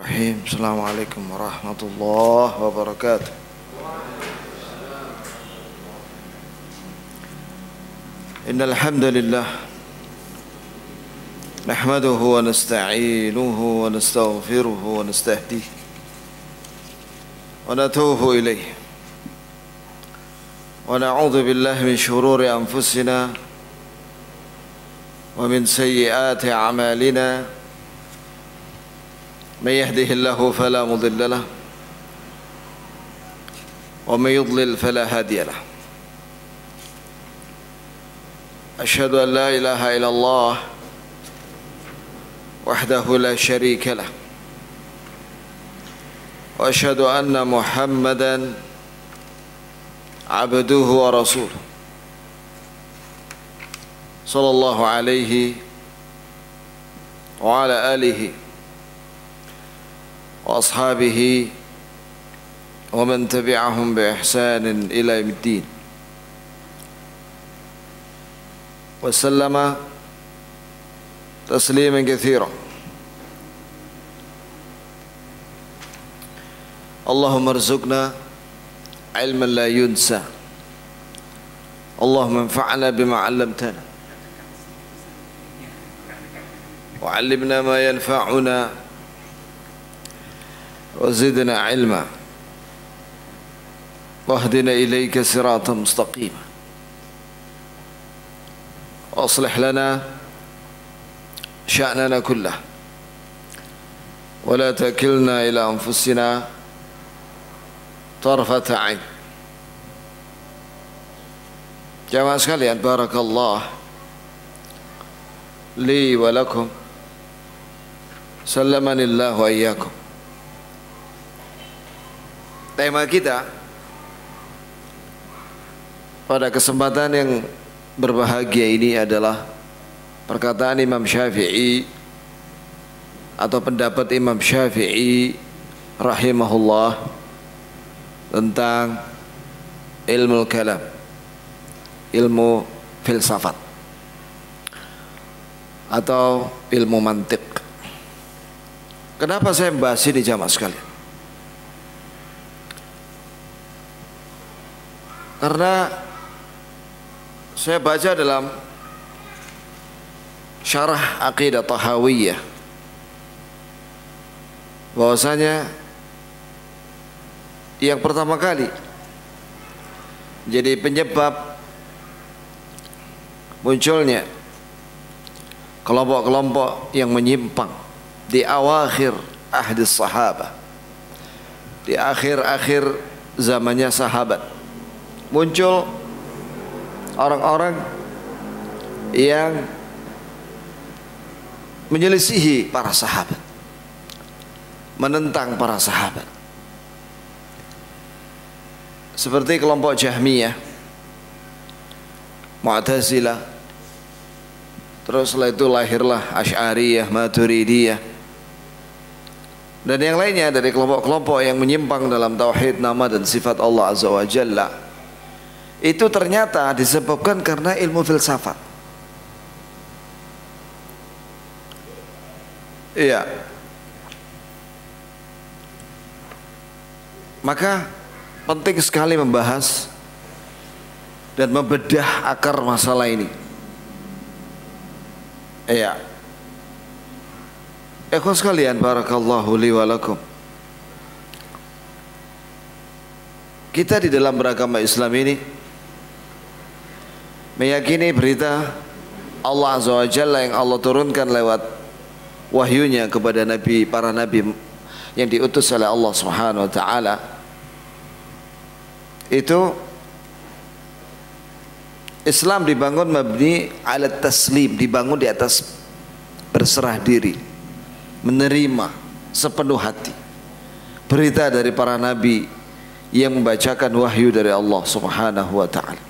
Assalamualaikum warahmatullahi wabarakatuh. Innal hamdalillah nahmaduhu wa nasta'inuhu wa nastaghfiruhu wa nastahdihi wa natubu ilayhi wa na'udzu billahi min shururi anfusina wa min sayyiati a'malina. من يهده الله فلا مضل له ومن يضلل فلا هادي له أشهد أن لا إله إلا الله وحده لا شريك له وأشهد أن محمدا عبده ورسوله صلى الله عليه وعلى آله وأصحابه ومن تبعهم بإحسان إلى يوم الدين وسلم تسليما كثيرا. اللهم ارزقنا علما لا ينسى، اللهم انفعنا بما علمتنا وعلمنا ما ينفعنا وزدنا علما واهدنا إليك صراطا مستقيما وأصلح لنا شأننا كله ولا تكلنا إلى أنفسنا طرفة عين. Jamaah sekalian, barakallah li wa lakum, sallamanillahu wa iyyakum. Tema kita pada kesempatan yang berbahagia ini adalah perkataan Imam Syafi'i atau pendapat Imam Syafi'i rahimahullah tentang ilmu kalam, ilmu filsafat atau ilmu mantik. Kenapa saya membahas ini jamaah sekalian? Karena saya baca dalam syarah Aqidah Tahawiyah bahwasanya yang pertama kali jadi penyebab munculnya kelompok-kelompok yang menyimpang di awakhir ahdi sahabah, di akhir-akhir zamannya sahabat, muncul orang-orang yang menyelisihi para sahabat, menentang para sahabat, seperti kelompok Jahmiyah, Mu'tazilah, terus setelah itu lahirlah Asy'ariyah, Maturidiyah, dan yang lainnya dari kelompok-kelompok yang menyimpang dalam tauhid nama dan sifat Allah Azza wa Jalla. Itu ternyata disebabkan karena ilmu filsafat. Iya. Maka penting sekali membahas dan membedah akar masalah ini. Iya. Ikhwan sekalian, barakallahu li wa lakum. Kita di dalam beragama Islam ini meyakini berita Allah Azza wa Jalla yang Allah turunkan lewat wahyunya kepada nabi, para nabi yang diutus oleh Allah Subhanahu wa taala. Itu Islam dibangun mabni ala taslim, dibangun di atas berserah diri, menerima sepenuh hati berita dari para nabi yang membacakan wahyu dari Allah Subhanahu wa taala.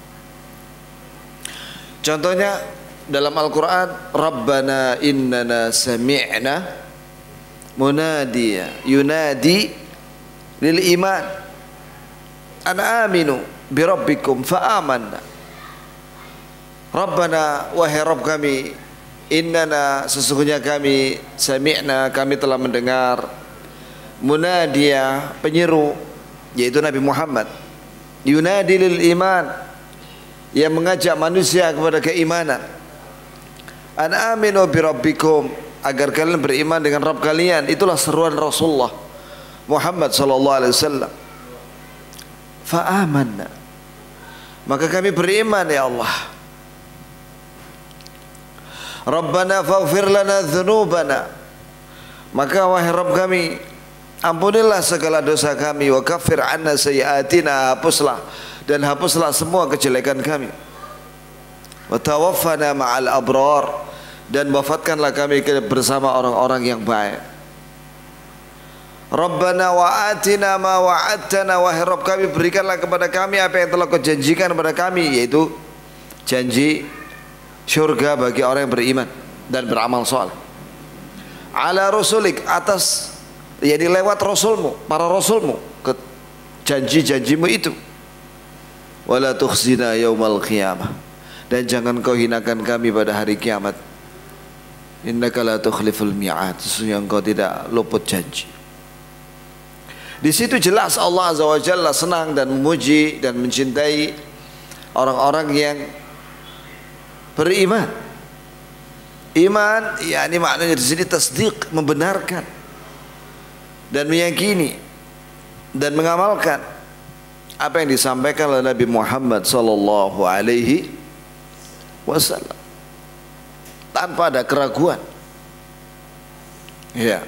Contohnya dalam Al-Quran, Rabbana innana sami'na munadiya yunadi lil iman an aminu bi rabbikum fa amanna. Rabbana, wahai Rabb kami, innana, sesungguhnya kami, sami'na, kami telah mendengar, Munadia, penyeru, yaitu Nabi Muhammad. Yunadi lil iman, yang mengajak manusia kepada keimanan. An aminu bi rabbikum, agar kalian beriman dengan Rabb kalian. Itulah seruan Rasulullah Muhammad sallallahu alaihi wasallam. Fa amanna, maka kami beriman ya Allah. Rabbana faghfir lana dzunubana, maka wahai Rabb kami, ampunilah segala dosa kami. Wa kaffir anna sayyi'atina, hapuslah dan hapuslah semua kejelekan kami. Wa tawaffana ma'al abrar, dan wafatkanlah kami bersama orang-orang yang baik. Rabbana wa atina ma wa'adtana, wahai Rabb kami, berikanlah kepada kami apa yang telah Kau janjikan kepada kami, yaitu janji syurga bagi orang yang beriman dan beramal saleh. Ala rusulik, atas, yakni lewat rasulmu, para rasulmu, ke janji-janjimu itu. Wala tukhzina yaumal qiyamah, dan jangan Kau hinakan kami pada hari kiamat. Innaka la tukhliful mi'ad, sesungguhnya Engkau tidak luput janji. Di situ jelas Allah Azza wa Jalla senang dan memuji dan mencintai orang-orang yang beriman. Iman, yakni maknanya di sini tasdiq, membenarkan dan meyakini dan mengamalkan apa yang disampaikan oleh Nabi Muhammad sallallahu alaihi wasallam tanpa ada keraguan. Ya.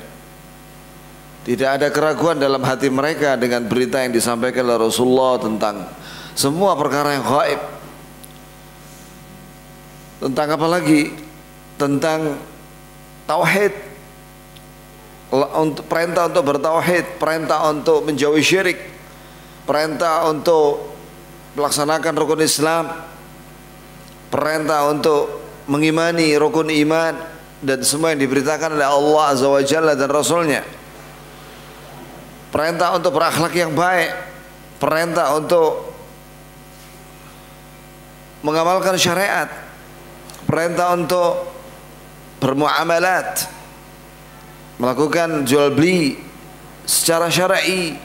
Tidak ada keraguan dalam hati mereka dengan berita yang disampaikan oleh Rasulullah tentang semua perkara yang gaib. Tentang apa lagi? Tentang tauhid, perintah untuk bertauhid, perintah untuk menjauhi syirik, perintah untuk melaksanakan rukun Islam, perintah untuk mengimani rukun iman, dan semua yang diberitakan oleh Allah Azza wa Jalla dan Rasulnya. Perintah untuk berakhlak yang baik, perintah untuk mengamalkan syariat, perintah untuk bermuamalat, melakukan jual beli secara syar'i,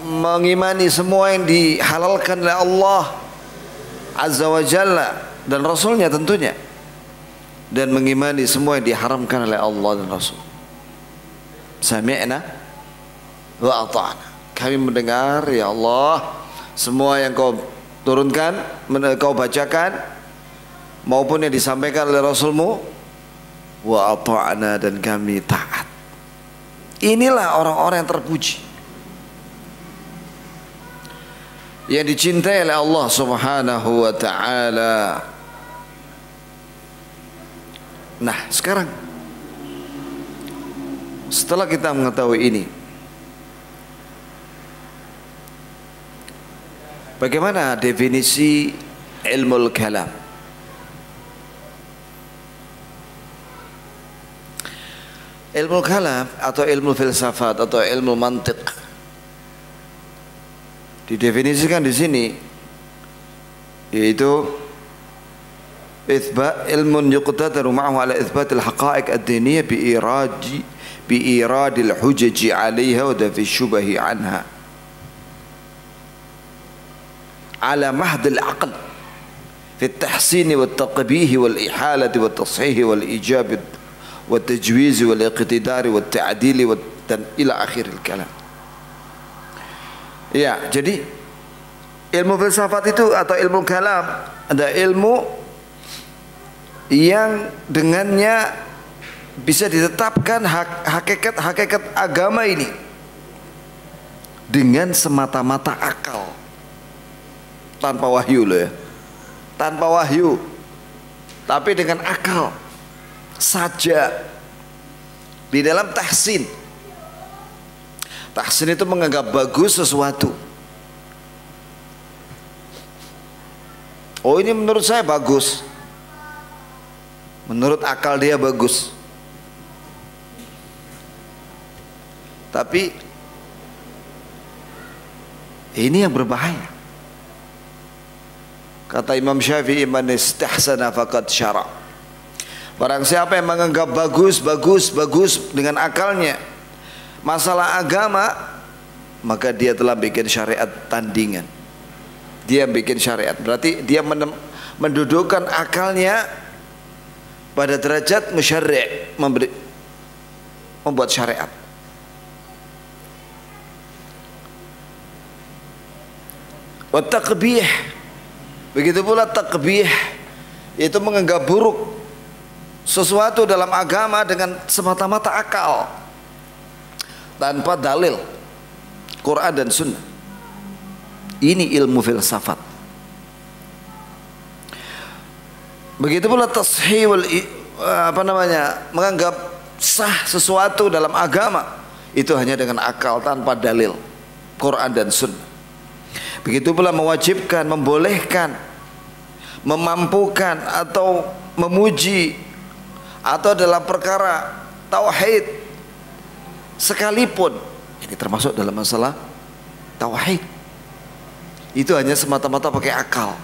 mengimani semua yang dihalalkan oleh Allah Azza wa Jalla dan Rasulnya tentunya, dan mengimani semua yang diharamkan oleh Allah dan Rasul. Sami'na wa ata'na, kami mendengar ya Allah semua yang Kau turunkan, Kau bacakan maupun yang disampaikan oleh Rasulmu. Wa ata'na, dan kami taat. Inilah orang-orang yang terpuji, yang dicintai oleh Allah Subhanahu wa ta'ala. Nah, sekarang setelah kita mengetahui ini, bagaimana definisi ilmu kalam? Ilmu kalam atau ilmu filsafat atau ilmu mantiq didefinisikan di sini, yaitu ilmun yuqtadaru ma'ahu ala itsbat al-haqa'iq ad-diniyah bi iradil hujaji 'alayha wa dafi syubahi 'anha ala mahd al-aql fi at-tahsin wa at-taqbih wal ihalah wa at-tashih wal ijab wa at-tajwiz wal iqtidar wa at-ta'dil dan ila akhir al-kalam. Ya, jadi ilmu filsafat itu atau ilmu kalam ada ilmu yang dengannya bisa ditetapkan hakikat agama ini dengan semata-mata akal, tanpa wahyu loh ya, tanpa wahyu, tapi dengan akal saja. Di dalam tahsin, tahsin itu menganggap bagus sesuatu. Oh, ini menurut saya bagus, menurut akal dia bagus, tapi ini yang berbahaya. Kata Imam Syafi'i, man istahsana faqad syara'. Barang siapa yang menganggap bagus dengan akalnya, masalah agama, maka dia telah bikin syariat tandingan. Dia bikin syariat, berarti dia mendudukkan akalnya pada derajat musyarri', membuat syariat. Wa taqbih, begitu pula taqbih, yaitu menganggap buruk sesuatu dalam agama dengan semata-mata akal tanpa dalil Quran dan Sunnah. Ini ilmu filsafat. Begitu pula tashihul menganggap sah sesuatu dalam agama itu hanya dengan akal tanpa dalil Quran dan Sunnah. Begitu pula mewajibkan, membolehkan, memampukan atau memuji atau dalam perkara tauhid sekalipun, ini termasuk dalam masalah tauhid, itu hanya semata-mata pakai akal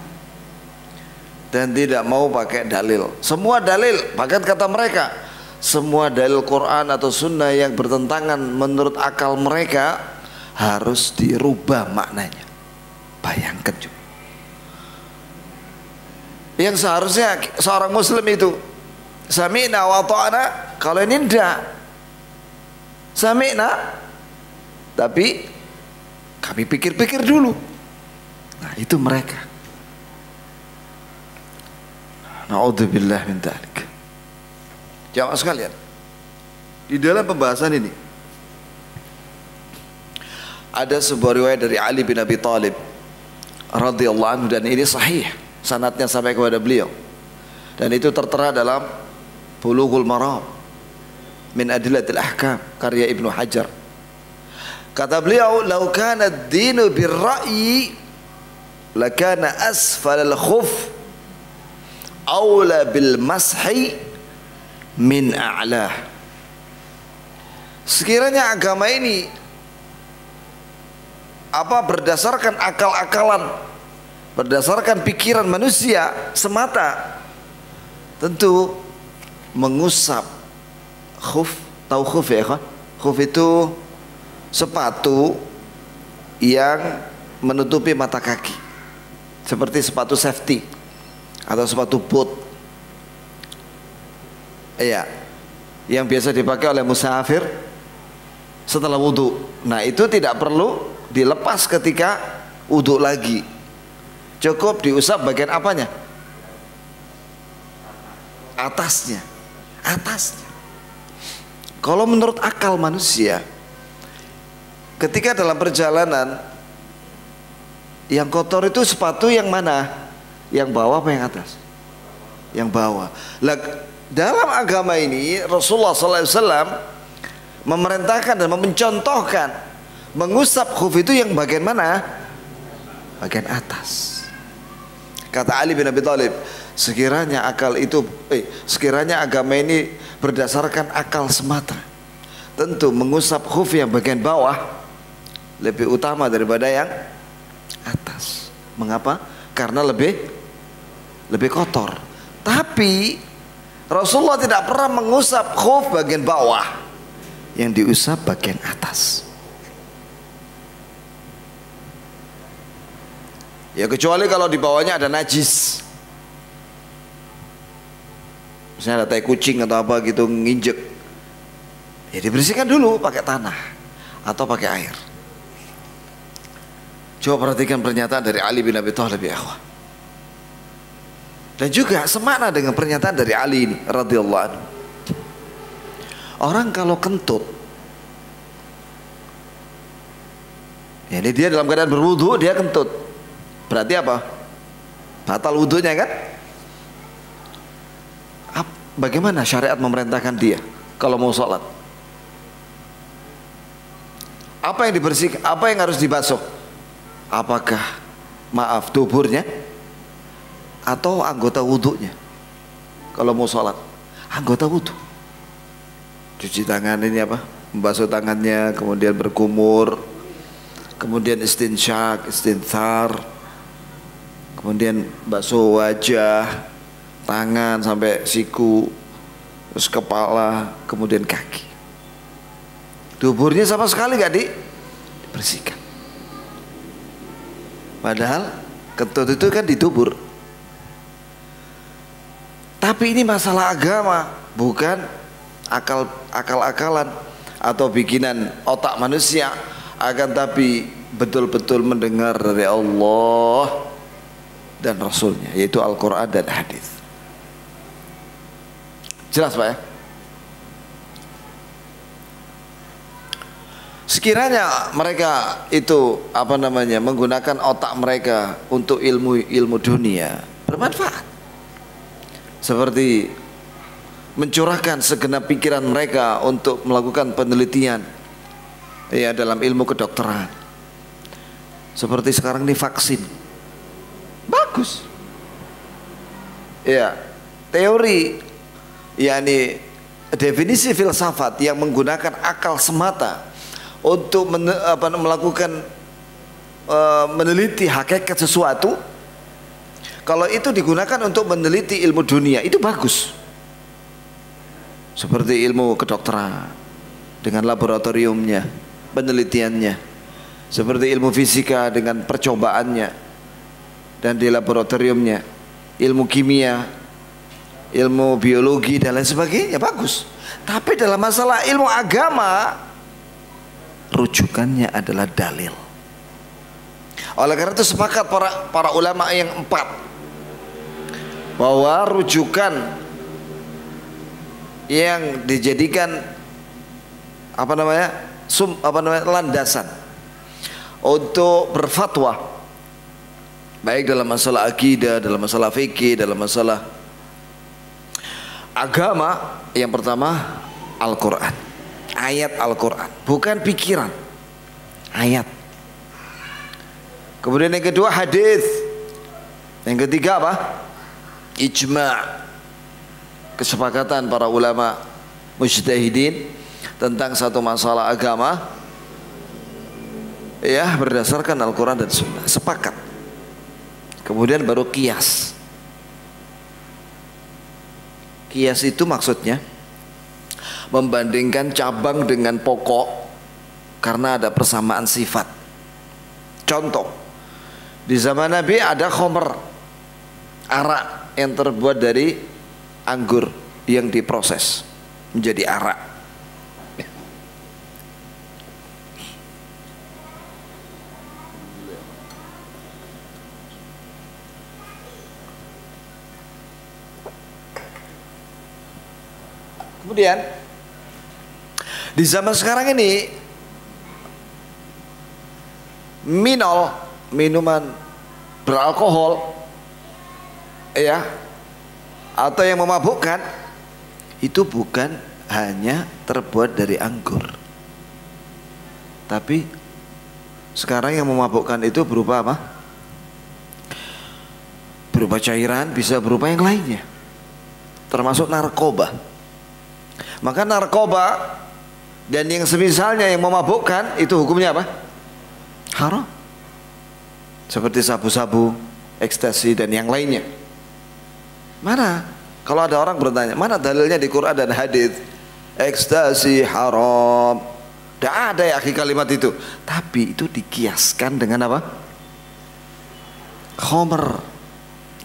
dan tidak mau pakai dalil. Semua dalil, bahkan kata mereka, semua dalil Quran atau Sunnah yang bertentangan menurut akal mereka harus dirubah maknanya. Bayangkan juga, yang seharusnya seorang muslim itu sami'na wa ta'na, kalau ini tidak sami'na tapi kami pikir-pikir dulu. Nah, itu mereka. Na'udzubillah min dzalik. Jamaah sekalian, di dalam pembahasan ini ada sebuah riwayat dari Ali bin Abi Thalib radhiyallahu anhu, dan ini sahih, sanadnya sampai kepada beliau, dan itu tertera dalam Bulughul Maram min Adillatil Ahkam karya Ibnu Hajar. Kata beliau, "Lau kana ad-dinu bir-ra'yi lakana asfal al-khuf aula bil mashi min a'lah." Sekiranya agama ini berdasarkan akal-akalan, berdasarkan pikiran manusia semata, tentu mengusap khuf, tahu khuf ya kan? Khuf itu sepatu yang menutupi mata kaki, seperti sepatu safety atau sepatu boot, iya, yang biasa dipakai oleh musafir setelah wudhu. Nah, itu tidak perlu dilepas ketika wudhu lagi, cukup diusap bagian apanya? Atasnya. Kalau menurut akal manusia, ketika dalam perjalanan, yang kotor itu sepatu yang mana? Yang bawah apa yang atas? Yang bawah. Lah, dalam agama ini Rasulullah SAW memerintahkan dan mencontohkan mengusap khuf itu yang bagian mana? Bagian atas. Kata Ali bin Abi Thalib, sekiranya agama ini berdasarkan akal semata, tentu mengusap khuf yang bagian bawah lebih utama daripada yang atas. Mengapa? Karena lebih kotor. Tapi Rasulullah tidak pernah mengusap khuf bagian bawah, yang diusap bagian atas. Ya, kecuali kalau di bawahnya ada najis, misalnya ada tai kucing atau apa gitu nginjek, ya dibersihkan dulu pakai tanah atau pakai air. Coba perhatikan pernyataan dari Ali bin Abi Thalib ya akhwah. Dan juga semakna dengan pernyataan dari Ali ini radhiyallahu anhu. Orang kalau kentut, ya ini dia dalam keadaan berwudu, dia kentut, berarti apa? Batal wudunya kan? Bagaimana syariat memerintahkan dia kalau mau sholat? Apa yang dibersihkan? Apa yang harus dibasuh? Apakah duburnya atau anggota wudhunya? Kalau mau sholat, anggota wudhu. Cuci tangan ini apa? Membasuh tangannya, kemudian berkumur, kemudian istinsyak, istinthar, kemudian basuh wajah, tangan sampai siku, terus kepala, kemudian kaki. Duburnya sama sekali gak dibersihkan. Padahal kentut itu kan di dubur. Tapi ini masalah agama, bukan akal-akalan atau bikinan otak manusia, akan tapi betul-betul mendengar dari Allah dan Rasulnya, yaitu Al-Quran dan hadis. Jelas Pak ya? Sekiranya mereka itu menggunakan otak mereka untuk ilmu dunia, bermanfaat. Seperti mencurahkan segenap pikiran mereka untuk melakukan penelitian ya dalam ilmu kedokteran. Seperti sekarang ini vaksin. Bagus. Ya, teori yakni definisi filsafat yang menggunakan akal semata untuk melakukan meneliti hakikat sesuatu, kalau itu digunakan untuk meneliti ilmu dunia, itu bagus. Seperti ilmu kedokteran dengan laboratoriumnya, penelitiannya. Seperti ilmu fisika dengan percobaannya dan di laboratoriumnya. Ilmu kimia, ilmu biologi dan lain sebagainya, bagus. Tapi dalam masalah ilmu agama, rujukannya adalah dalil. Oleh karena itu sepakat para ulama yang 4 bahwa rujukan yang dijadikan landasan untuk berfatwa, baik dalam masalah akidah, dalam masalah fikih, dalam masalah agama, yang pertama Al-Quran, ayat Al-Quran, bukan pikiran, ayat. Kemudian yang kedua hadis, yang ketiga apa? Ijma', kesepakatan para ulama mujtahidin tentang satu masalah agama ya berdasarkan Al-Quran dan Sunnah, sepakat. Kemudian baru qiyas. Qiyas itu maksudnya membandingkan cabang dengan pokok karena ada persamaan sifat. Contoh, di zaman Nabi ada khomer, arak yang terbuat dari anggur yang diproses menjadi arak. Kemudian di zaman sekarang ini minuman beralkohol ya atau yang memabukkan itu bukan hanya terbuat dari anggur, tapi sekarang yang memabukkan itu berupa apa? Berupa cairan, bisa berupa yang lainnya, termasuk narkoba. Maka narkoba dan yang semisalnya yang memabukkan itu hukumnya apa? Haram. Seperti sabu-sabu, ekstasi dan yang lainnya. Mana? Kalau ada orang bertanya, mana dalilnya di Quran dan hadis? Ekstasi haram. Tidak ada ya kalimat itu. Tapi itu dikiaskan dengan apa? Khamr.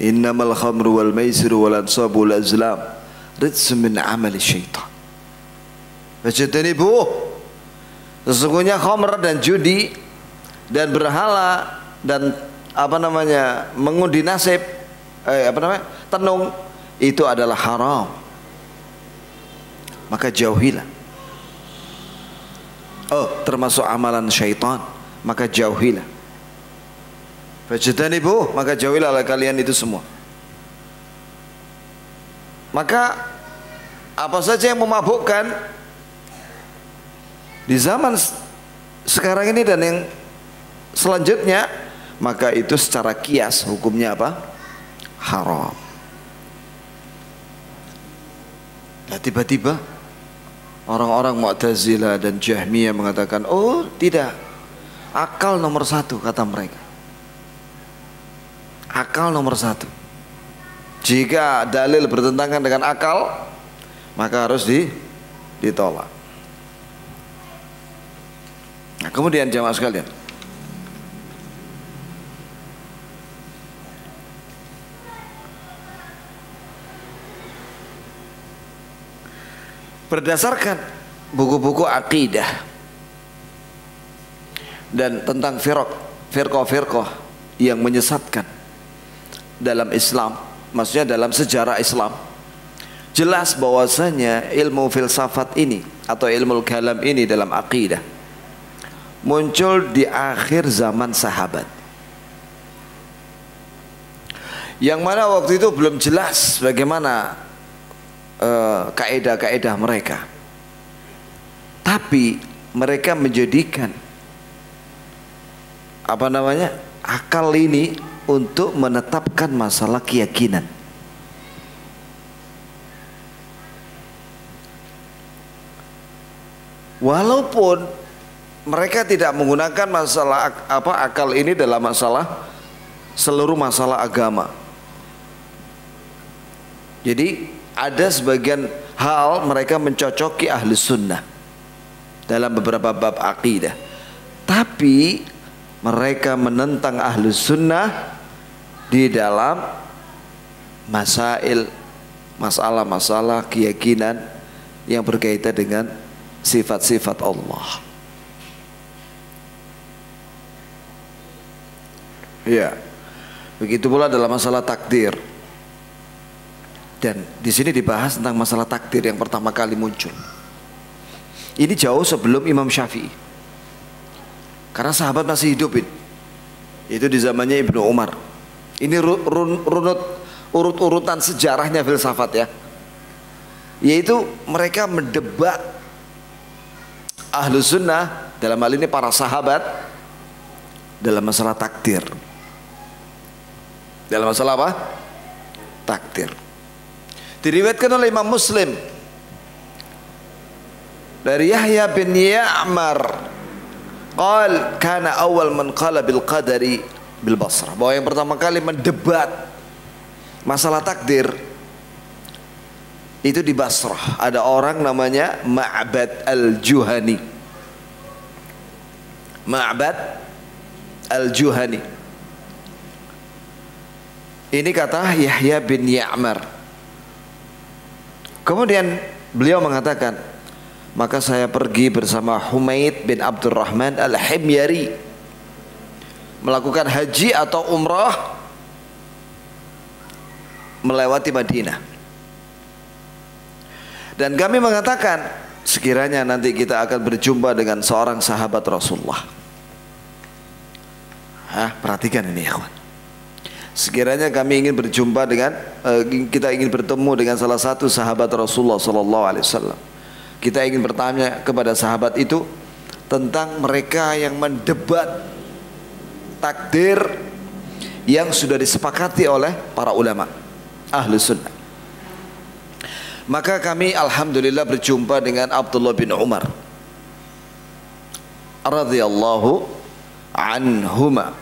Innamal khamru wal maisiru wal ansabu wal azlam rijsun min amali syaitan. Fajtanibuh. Sesungguhnya khamr dan judi dan berhala dan mengundi nasib, tenung, itu adalah haram. Maka jauhilah. Oh, termasuk amalan syaitan, maka jauhilah. Fajtanibuh, maka jauhilah oleh kalian itu semua. Maka apa saja yang memabukkan di zaman sekarang ini dan yang selanjutnya, maka itu secara kias hukumnya apa? Haram. Nah, tiba-tiba orang-orang Mu'tazilah dan Jahmiyah mengatakan, oh tidak, akal nomor 1, kata mereka. Akal nomor 1. Jika dalil bertentangan dengan akal, maka harus ditolak. kemudian jamaah sekalian, berdasarkan buku-buku akidah dan tentang firqah-firqah yang menyesatkan dalam Islam, maksudnya dalam sejarah Islam, jelas bahwasanya ilmu filsafat ini atau ilmu kalam ini dalam akidah muncul di akhir zaman sahabat, yang mana waktu itu belum jelas bagaimana kaidah-kaidah mereka, tapi mereka menjadikan akal ini untuk menetapkan masalah keyakinan. Walaupun mereka tidak menggunakan masalah akal ini dalam seluruh masalah agama. Jadi ada sebagian hal mereka mencocoki ahli sunnah dalam beberapa bab akidah, tapi mereka menentang ahli sunnah di dalam masalah-masalah keyakinan yang berkaitan dengan sifat-sifat Allah. Ya, begitu pula dalam masalah takdir. Dan di sini dibahas tentang masalah takdir yang pertama kali muncul. Ini jauh sebelum Imam Syafi'i, karena sahabat masih hidup itu di zamannya Ibnu Umar. Ini urut-urutan sejarahnya filsafat ya, yaitu mereka mendebat ahlu sunnah, dalam hal ini para sahabat, dalam masalah takdir. Dalam masalah apa? Takdir. Diriwayatkan oleh Imam Muslim dari Yahya bin Ya'mar, qal kana awal man qala bil qadari bil Basrah, bahwa yang pertama kali mendebat masalah takdir itu di Basrah. Ada orang namanya Ma'bad al-Juhani. Ma'bad al-Juhani. Ini kata Yahya bin Ya'mar. Kemudian beliau mengatakan, maka saya pergi bersama Humaid bin Abdurrahman al-Himyari melakukan haji atau umrah melewati Madinah. Dan kami mengatakan, sekiranya nanti kita akan berjumpa dengan seorang sahabat Rasulullah. Perhatikan ini ya kawan. Sekiranya kami ingin berjumpa dengan kita ingin bertemu dengan salah satu sahabat Rasulullah sallallahu alaihi wasallam. Kita ingin bertanya kepada sahabat itu tentang mereka yang mendebat takdir yang sudah disepakati oleh para ulama ahli sunnah. Maka kami alhamdulillah berjumpa dengan Abdullah bin Umar radhiyallahu anhuma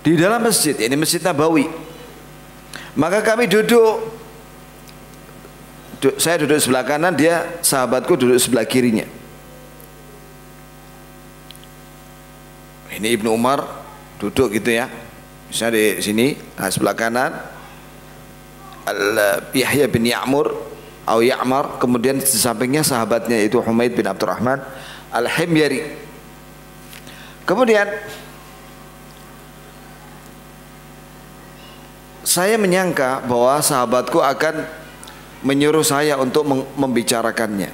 di dalam masjid, ini Masjid Nabawi. Maka kami saya duduk sebelah kanan, dia sahabatku duduk sebelah kirinya. Ini Ibnu Umar duduk gitu ya, misalnya di sini, sebelah kanan Yahya bin Ya'mar, kemudian di sampingnya sahabatnya itu Humaid bin Abdurrahman al-Himyari. Kemudian saya menyangka bahwa sahabatku akan menyuruh saya untuk membicarakannya.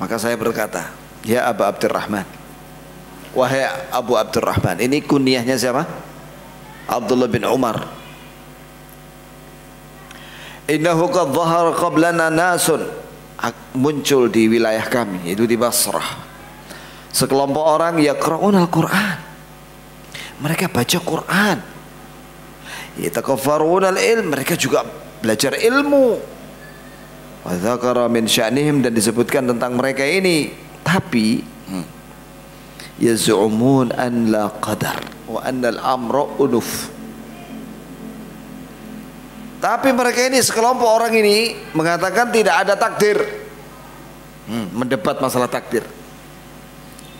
Maka saya berkata, ya Abu Abdurrahman, wahai Abu Abdurrahman. Ini kunyahnya siapa? Abdullah bin Umar. Innahu qad dhahara qablana nasun, muncul di wilayah kami, itu di Basrah, sekelompok orang yaqra'una al-Quran, mereka baca Quran, yatakaffaruna al-ilm, mereka juga belajar ilmu. Wa dzakara min sya'nihim, dan disebutkan tentang mereka ini, tapi yaz'umun an la qadar wa anna al-amra unuf. Tapi mereka ini, sekelompok orang ini mengatakan tidak ada takdir, mendebat masalah takdir.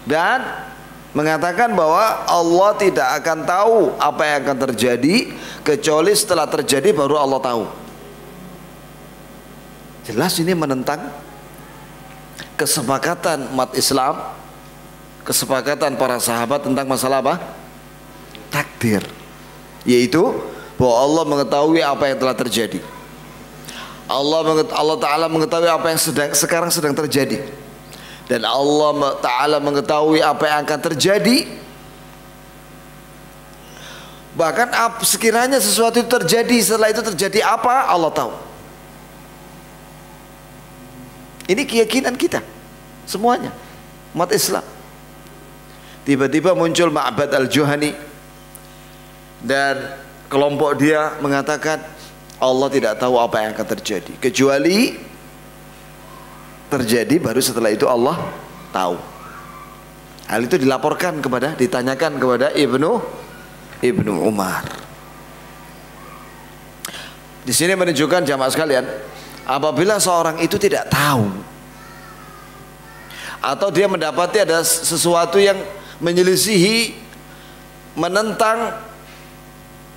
dan mengatakan bahwa Allah tidak akan tahu apa yang akan terjadi kecuali setelah terjadi baru Allah tahu. Jelas ini menentang kesepakatan umat Islam, kesepakatan para sahabat tentang masalah apa? Takdir, yaitu bahwa Allah mengetahui apa yang telah terjadi. Allah Ta'ala mengetahui apa yang sekarang sedang terjadi, dan Allah Ta'ala mengetahui apa yang akan terjadi. Bahkan sekiranya sesuatu itu terjadi, setelah itu terjadi apa, Allah tahu. Ini keyakinan kita semuanya, umat Islam. Tiba-tiba muncul Ma'bad al-Juhani dan kelompok dia mengatakan Allah tidak tahu apa yang akan terjadi kecuali terjadi baru setelah itu Allah tahu. Hal itu ditanyakan kepada Ibnu Umar. Di sini menunjukkan jamaah sekalian, apabila seorang itu tidak tahu atau dia mendapati ada sesuatu yang menyelisihi, menentang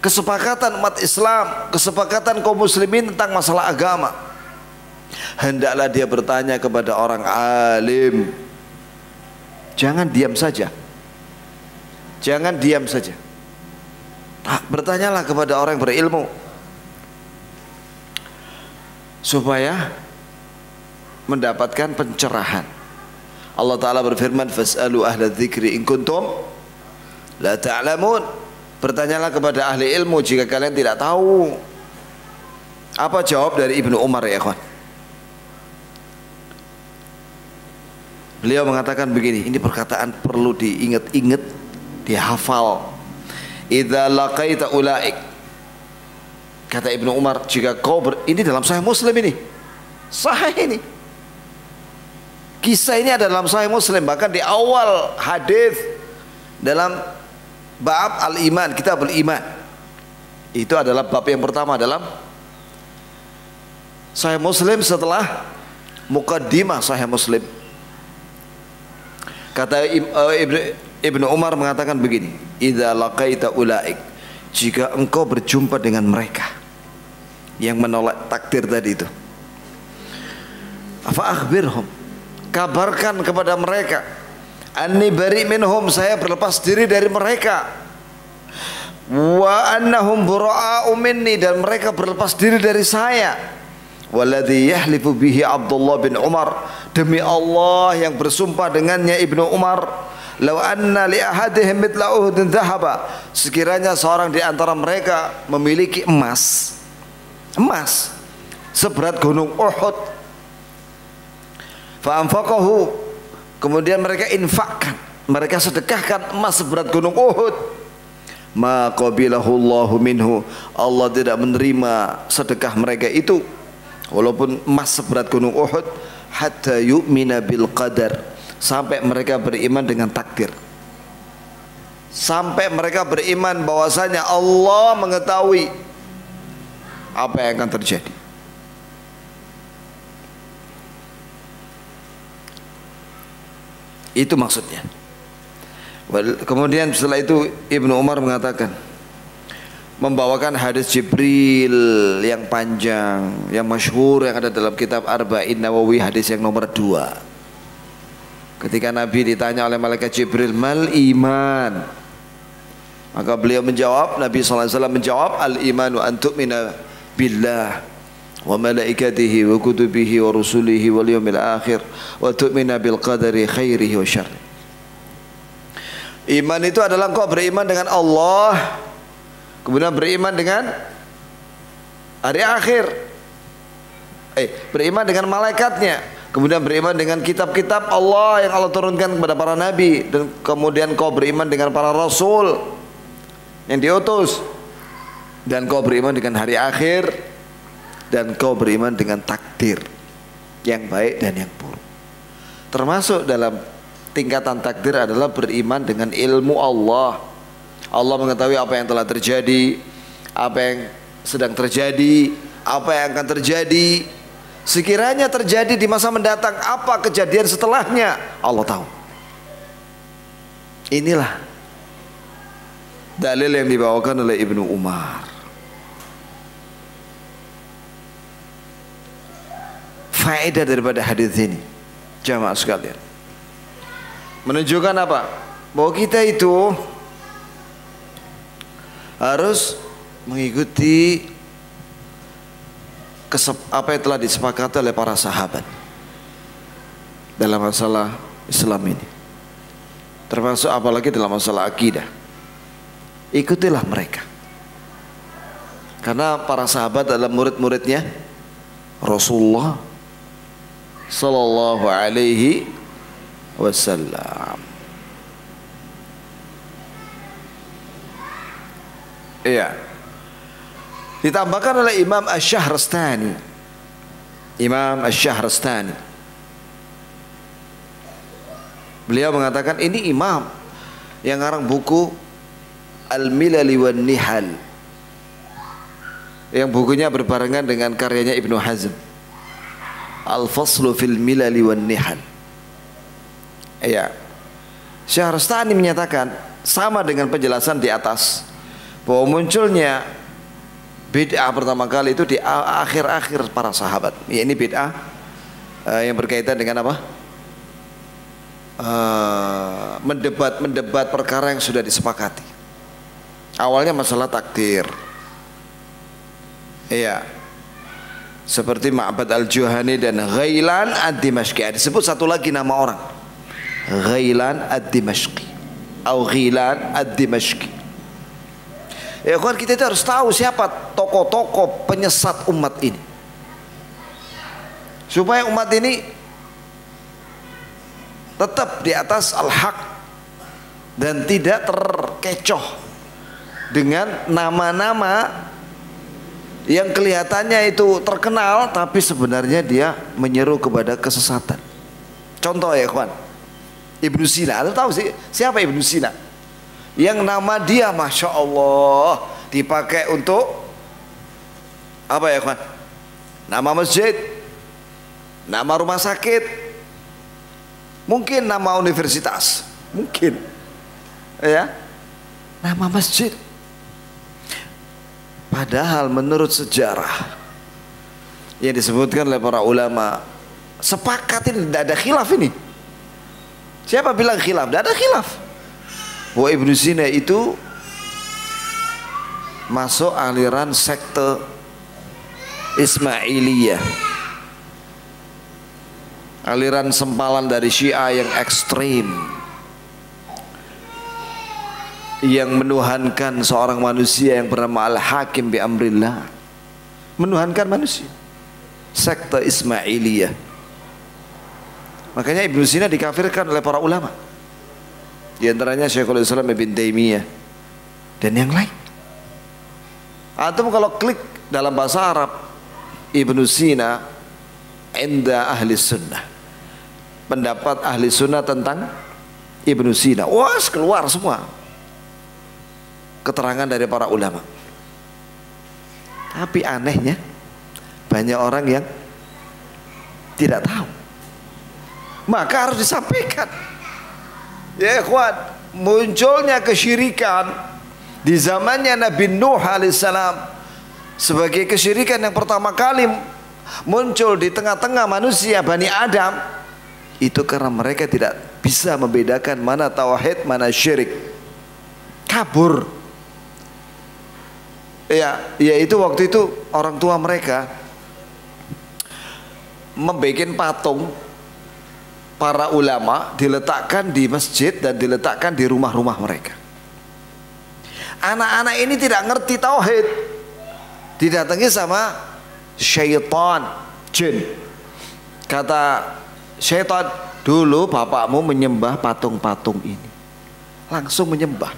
kesepakatan umat Islam, kesepakatan kaum muslimin tentang masalah agama, hendaklah dia bertanya kepada orang alim. Jangan diam saja. Jangan diam saja. Bertanyalah kepada orang yang berilmu supaya mendapatkan pencerahan. Allah Ta'ala berfirman, fas'alu ahla dzikri in kuntum la ta'lamun. Bertanyalah kepada ahli ilmu jika kalian tidak tahu. Apa jawab dari Ibnu Umar ya ikhwan? Beliau mengatakan begini, ini perkataan perlu diingat-ingat, dihafal. Idza laqaita ulaik, kata Ibnu Umar, jika kau ini dalam Sahih Muslim, ini sahih, ini kisah ini ada dalam Sahih Muslim, bahkan di awal hadis dalam bab al-iman, kitabul iman. Itu adalah bab yang pertama dalam Sahih Muslim setelah muqaddimah Sahih Muslim. Kata Ibnu Umar mengatakan begini, idza laqaita ulaik, jika engkau berjumpa dengan mereka yang menolak takdir tadi itu, fa akhbirhum, kabarkan kepada mereka, anni bari minhum, saya berlepas diri dari mereka, wa annahum bura'u minni, dan mereka berlepas diri dari saya. Walladhi yahlifu bihi Abdullah bin Umar, demi Allah yang bersumpah dengannya Ibnu Umar, law anna li ahadihim mithla Uhudin dhahaba, sekiranya seorang di antara mereka memiliki emas seberat gunung Uhud, fa anfaqahu, kemudian mereka infakkan, mereka sedekahkan emas seberat gunung Uhud, ma qabilahu Allahu minhu, Allah tidak menerima sedekah mereka itu walaupun emas seberat gunung Uhud, hatta yu'mina bil qadar, sampai mereka beriman dengan takdir, sampai mereka beriman bahwasanya Allah mengetahui apa yang akan terjadi. Itu maksudnya. Kemudian setelah itu Ibnu Umar mengatakan, membawakan hadis Jibril yang panjang, yang masyhur, yang ada dalam kitab Arba'in Nawawi, hadis yang nomor 2. Ketika Nabi ditanya oleh malaikat Jibril, mal iman, maka beliau menjawab, Nabi SAW menjawab, al imanu an tu'mina billah wa malaikatihi wa kutubihi wa rusulihi wal yawmil akhir wa tu'mina bil qadari khairihi wa syarri. Iman itu adalah engkau beriman dengan Allah, kemudian beriman dengan hari akhir, beriman dengan malaikatnya, kemudian beriman dengan kitab-kitab Allah yang Allah turunkan kepada para nabi, dan kemudian kau beriman dengan para rasul yang diutus, dan kau beriman dengan hari akhir, dan kau beriman dengan takdir yang baik dan yang buruk. Termasuk dalam tingkatan takdir adalah beriman dengan ilmu Allah. Allah mengetahui apa yang telah terjadi, apa yang sedang terjadi, apa yang akan terjadi. Sekiranya terjadi di masa mendatang, apa kejadian setelahnya, Allah tahu. Inilah dalil yang dibawakan oleh Ibnu Umar. Faedah daripada hadis ini, jamaah sekalian, menunjukkan apa? Bahwa kita itu harus mengikuti apa yang telah disepakati oleh para sahabat dalam masalah Islam ini, termasuk apalagi dalam masalah akidah. Ikutilah mereka, karena para sahabat adalah murid-muridnya Rasulullah sallallahu alaihi wasallam. Iya. Ditambahkan oleh Imam Asy-Syahrastani. Imam Asy-Syahrastani, beliau mengatakan ini imam yang ngarang buku Al-Milal wan Nihal, yang bukunya berbarengan dengan karyanya Ibnu Hazm, Al-Faslu fil Milal wan Nihal. Iya. Syahrastani menyatakan sama dengan penjelasan di atas, bahwa munculnya bid'ah pertama kali itu di akhir-akhir para sahabat. Ya, ini bid'ah yang berkaitan dengan apa? Mendebat perkara yang sudah disepakati. Awalnya masalah takdir. Iya. Seperti Ma'bad al-Juhani dan Ghailan ad-Dimashqi. Disebut satu lagi nama orang, Ghailan ad-Dimashqi atau Ghilan ad-Dimashqi. Ya kan, kita itu harus tahu siapa tokoh-tokoh penyesat umat ini, supaya umat ini tetap di atas al-haq dan tidak terkecoh dengan nama-nama yang kelihatannya itu terkenal tapi sebenarnya dia menyeru kepada kesesatan. Contoh ya kawan, Ibnu Sina. Anda tahu sih siapa Ibnu Sina? Yang nama dia Masya Allah dipakai untuk apa ya kawan? Nama masjid, nama rumah sakit, mungkin nama universitas, mungkin ya, nama masjid. Padahal menurut sejarah yang disebutkan oleh para ulama, sepakat ini, tidak ada khilaf ini. Siapa bilang khilaf? Tidak ada khilaf bahwa Ibnu Sina itu masuk aliran sekte Ismailiyah, aliran sempalan dari Syiah yang ekstrim, yang menuhankan seorang manusia yang bernama Al-Hakim bi amrillah, menuhankan manusia, sekte Ismailiyah. Makanya Ibnu Sina dikafirkan oleh para ulama, di antaranya Syekhul Islam Ibn Taimiyah dan yang lain. Antum kalau klik dalam bahasa Arab Ibnu Sina inda ahli sunnah, pendapat ahli sunnah tentang Ibnu Sina, wah keluar semua keterangan dari para ulama. Tapi anehnya banyak orang yang tidak tahu, maka harus disampaikan. Ya ikhwan, munculnya kesyirikan di zamannya Nabi Nuh alaihissalam sebagai kesyirikan yang pertama kali muncul di tengah-tengah manusia Bani Adam, itu karena mereka tidak bisa membedakan mana tauhid mana syirik, kabur. Ya, yaitu waktu itu orang tua mereka membuat patung para ulama, diletakkan di masjid dan diletakkan di rumah-rumah mereka. Anak-anak ini tidak ngerti tauhid, didatangi sama syaitan, jin. Kata syaitan, dulu bapakmu menyembah patung-patung ini. Langsung menyembah,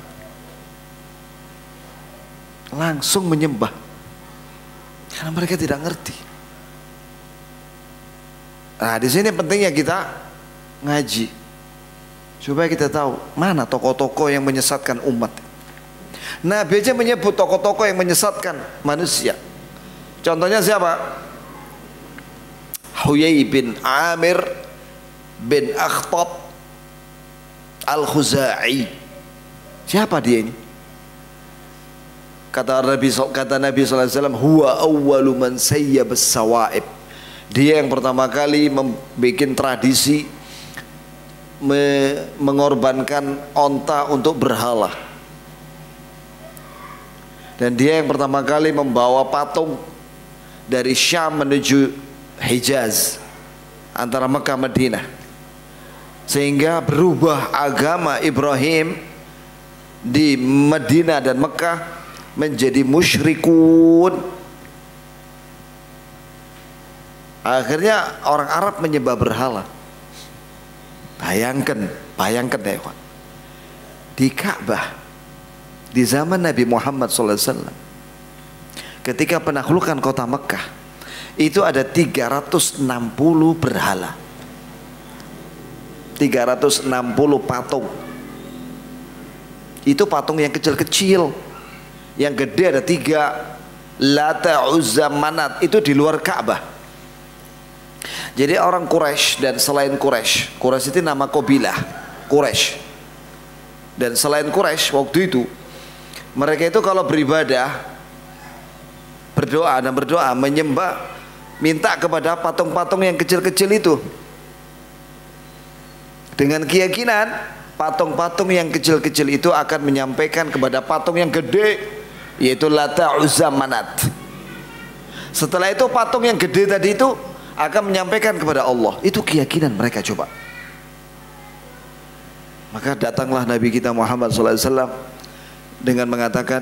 langsung menyembah, karena mereka tidak ngerti. Nah, di sini pentingnya kita ngaji supaya kita tahu mana tokoh-tokoh yang menyesatkan umat. Nabi aja menyebut tokoh-tokoh yang menyesatkan manusia. Contohnya siapa? Huyai bin Amir bin Akhtab Al-Khuzai. Siapa dia ini? Kata Nabi sallallahu alaihi wasallam, huwa awwalu man sayyaba as-sawaib. Dia yang pertama kali membuat tradisi mengorbankan onta untuk berhala. Dan dia yang pertama kali membawa patung dari Syam menuju Hijaz, antara Mekah Madinah, sehingga berubah agama Ibrahim di Madinah dan Mekah menjadi musyrikun. Akhirnya orang Arab menyembah berhala. Bayangkan ya ikhwan, di Ka'bah di zaman Nabi Muhammad SAW, ketika penaklukan kota Mekah, itu ada 360 berhala, 360 patung. Itu patung yang kecil-kecil. Yang gede ada 3, Lata, Uzza, Manat. Itu di luar Ka'bah. Jadi orang Quraisy dan selain Quraisy itu nama kabilah Quraisy. Dan selain Quraisy waktu itu, mereka itu kalau beribadah, berdoa menyembah, minta kepada patung-patung yang kecil-kecil itu, dengan keyakinan patung-patung yang kecil-kecil itu akan menyampaikan kepada patung yang gede, yaitu Lata, Uzza, Manat. Setelah itu patung yang gede tadi itu akan menyampaikan kepada Allah. Itu keyakinan mereka. Coba. Maka datanglah Nabi kita Muhammad SAW dengan mengatakan,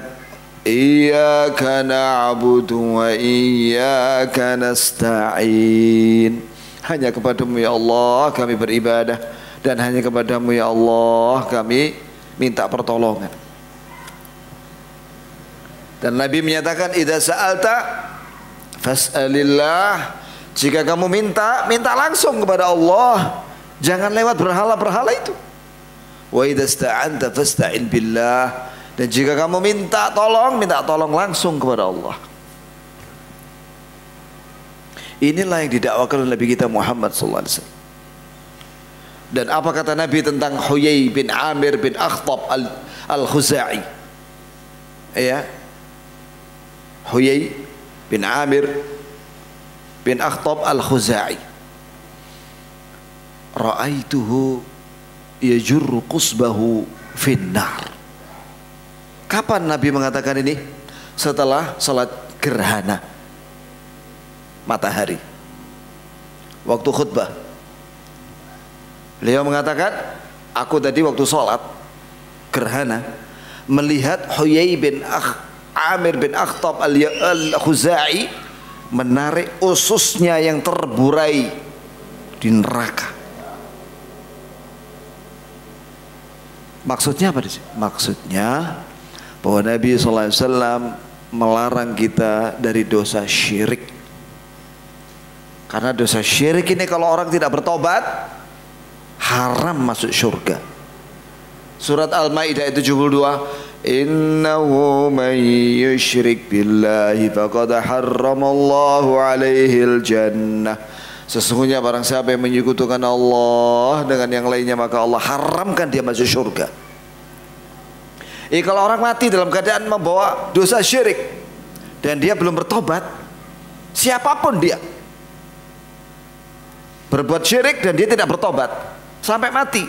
Iyyaka na'budu wa iyyaka nasta'in. Hanya kepadamu ya Allah kami beribadah, dan hanya kepadamu ya Allah kami minta pertolongan. Dan Nabi menyatakan, idza sa'alta fas'alillah. Jika kamu minta langsung kepada Allah, jangan lewat berhala-berhala itu. Wa idza sta'anta fasta'in billah. Dan jika kamu minta tolong langsung kepada Allah. Inilah yang didakwakan oleh Nabi kita Muhammad sallallahu alaihi wasallam. Dan apa kata Nabi tentang Huyai bin Amir bin Akhtab al-Khuzai? Ya. Huyai bin Amir bin Akhtab al-Khuzai, ra'aituhu yajurru qusbahu finnar. Kapan Nabi mengatakan ini? Setelah salat gerhana matahari, waktu khutbah. Beliau mengatakan, aku tadi waktu salat gerhana melihat Huyai bin Amir bin Akhtab al-Khuzai menarik ususnya yang terburai di neraka. Maksudnya apa sih? Maksudnya bahwa Nabi SAW melarang kita dari dosa syirik. Karena dosa syirik ini kalau orang tidak bertobat, haram masuk surga. Surat Al-Maidah 72, innahu man yushrik billahi faqad harramallahu alaihil jannah. Sesungguhnya barang siapa yang menyekutukan Allah dengan yang lainnya, maka Allah haramkan dia masuk surga. Kalau orang mati dalam keadaan membawa dosa syirik dan dia belum bertobat, siapapun dia berbuat syirik dan dia tidak bertobat sampai mati,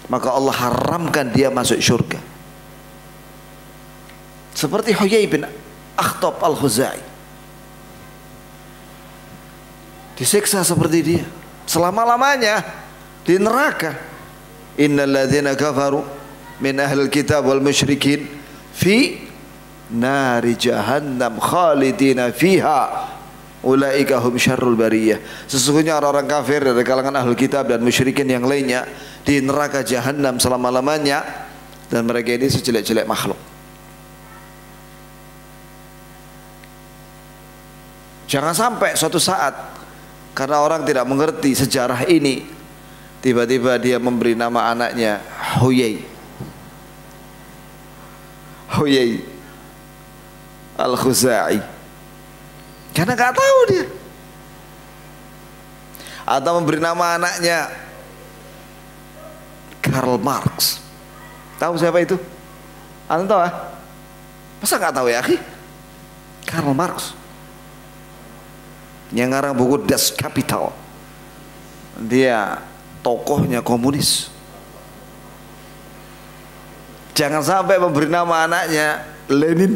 maka Allah haramkan dia masuk surga. Seperti Huyai bin Akhtab al-Khuzai, disiksa seperti dia selama-lamanya di neraka. Innal ladzina kafaru min ahlil kitab wal musyrikin fi nari jahannam khalidina fiha ulaika hum syarrul bariyah. Sesungguhnya orang-orang kafir dari kalangan ahlul kitab dan musyrikin yang lainnya di neraka jahannam selama-lamanya, dan mereka ini sejelek-jelek makhluk. Jangan sampai suatu saat karena orang tidak mengerti sejarah ini, tiba-tiba dia memberi nama anaknya Huyai al-Khuzai, karena nggak tahu dia. Atau memberi nama anaknya Karl Marx. Tahu siapa itu? Anda tahu ah? Masa nggak tahu ya, akhi? Karl Marx yang ngarang buku Das Kapital. Dia tokohnya komunis. Jangan sampai memberi nama anaknya Lenin.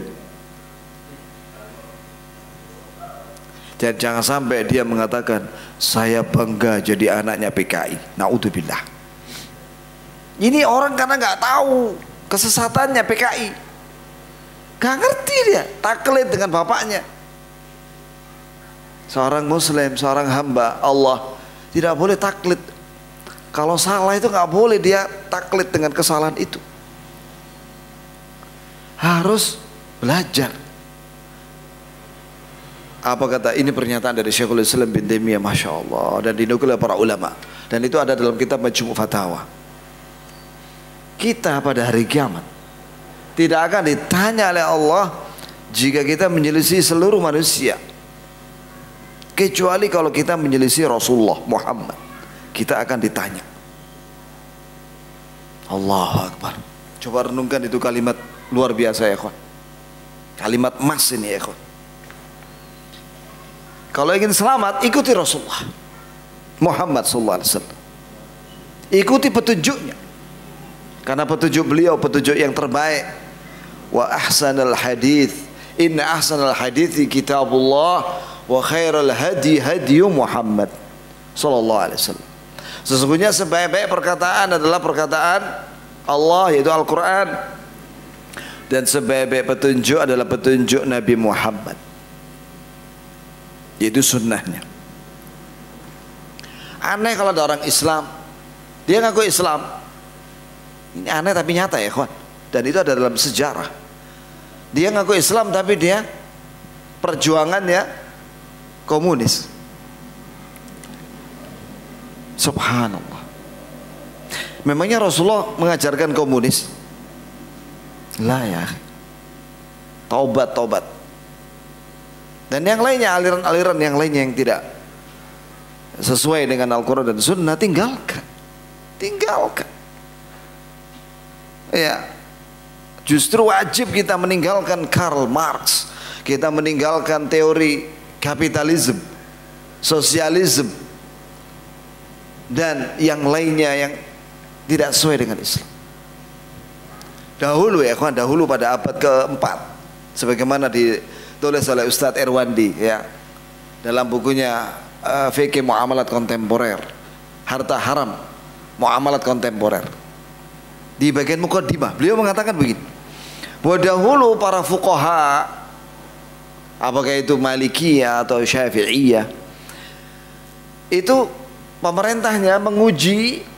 Dan jangan sampai dia mengatakan saya bangga jadi anaknya PKI. Naudzubillah. Ini orang karena nggak tahu kesesatannya PKI, nggak ngerti dia, taklid dengan bapaknya. Seorang muslim, seorang hamba Allah tidak boleh taklid. Kalau salah itu nggak boleh dia taklid dengan kesalahan itu. Harus belajar. Apa kata ini pernyataan dari Syekhul Islam bin Taimiyah, masya Allah, dan dinukil oleh para ulama, dan itu ada dalam kitab Majmu' Fatawa. Kita pada hari kiamat tidak akan ditanya oleh Allah jika kita menyelisih seluruh manusia, kecuali kalau kita menyelisih Rasulullah Muhammad, kita akan ditanya. Allahu Akbar. Coba renungkan itu kalimat luar biasa ya kawan. Kalimat emas ini ya kawan. Kalau ingin selamat, ikuti Rasulullah Muhammad SAW. Ikuti petunjuknya, karena petunjuk beliau petunjuk yang terbaik. Wa ahsanal hadits, inna ahsanal hadithi kitabullah, wa khairal hadi hadiyu Muhammad sallallahu alaihi wasallam. Sesungguhnya sebaik-baik perkataan adalah perkataan Allah, yaitu Al-Quran, dan sebaik-baik petunjuk adalah petunjuk Nabi Muhammad, yaitu sunnahnya. Aneh kalau ada orang Islam, dia ngaku Islam. Ini aneh tapi nyata ya kawan. Dan itu ada dalam sejarah. Dia ngaku Islam tapi dia perjuangannya komunis. Subhanallah. Memangnya Rasulullah mengajarkan komunis? Lah ya. Taubat. Dan yang lainnya, aliran-aliran yang lainnya yang tidak sesuai dengan Al-Quran dan Sunnah, tinggalkan. Ya, justru wajib kita meninggalkan Karl Marx, kita meninggalkan teori kapitalisme, sosialisme, dan yang lainnya yang tidak sesuai dengan Islam. Dahulu ya kawan, dahulu pada abad keempat, sebagaimana ditulis oleh Ustadz Erwandi ya dalam bukunya Fikih Muamalat Kontemporer, Harta Haram Muamalat Kontemporer, di bagian muqaddimah beliau mengatakan begini, bahwa dahulu para fuqaha, apakah itu Malikiyah atau Syafi'iyah, itu pemerintahnya menguji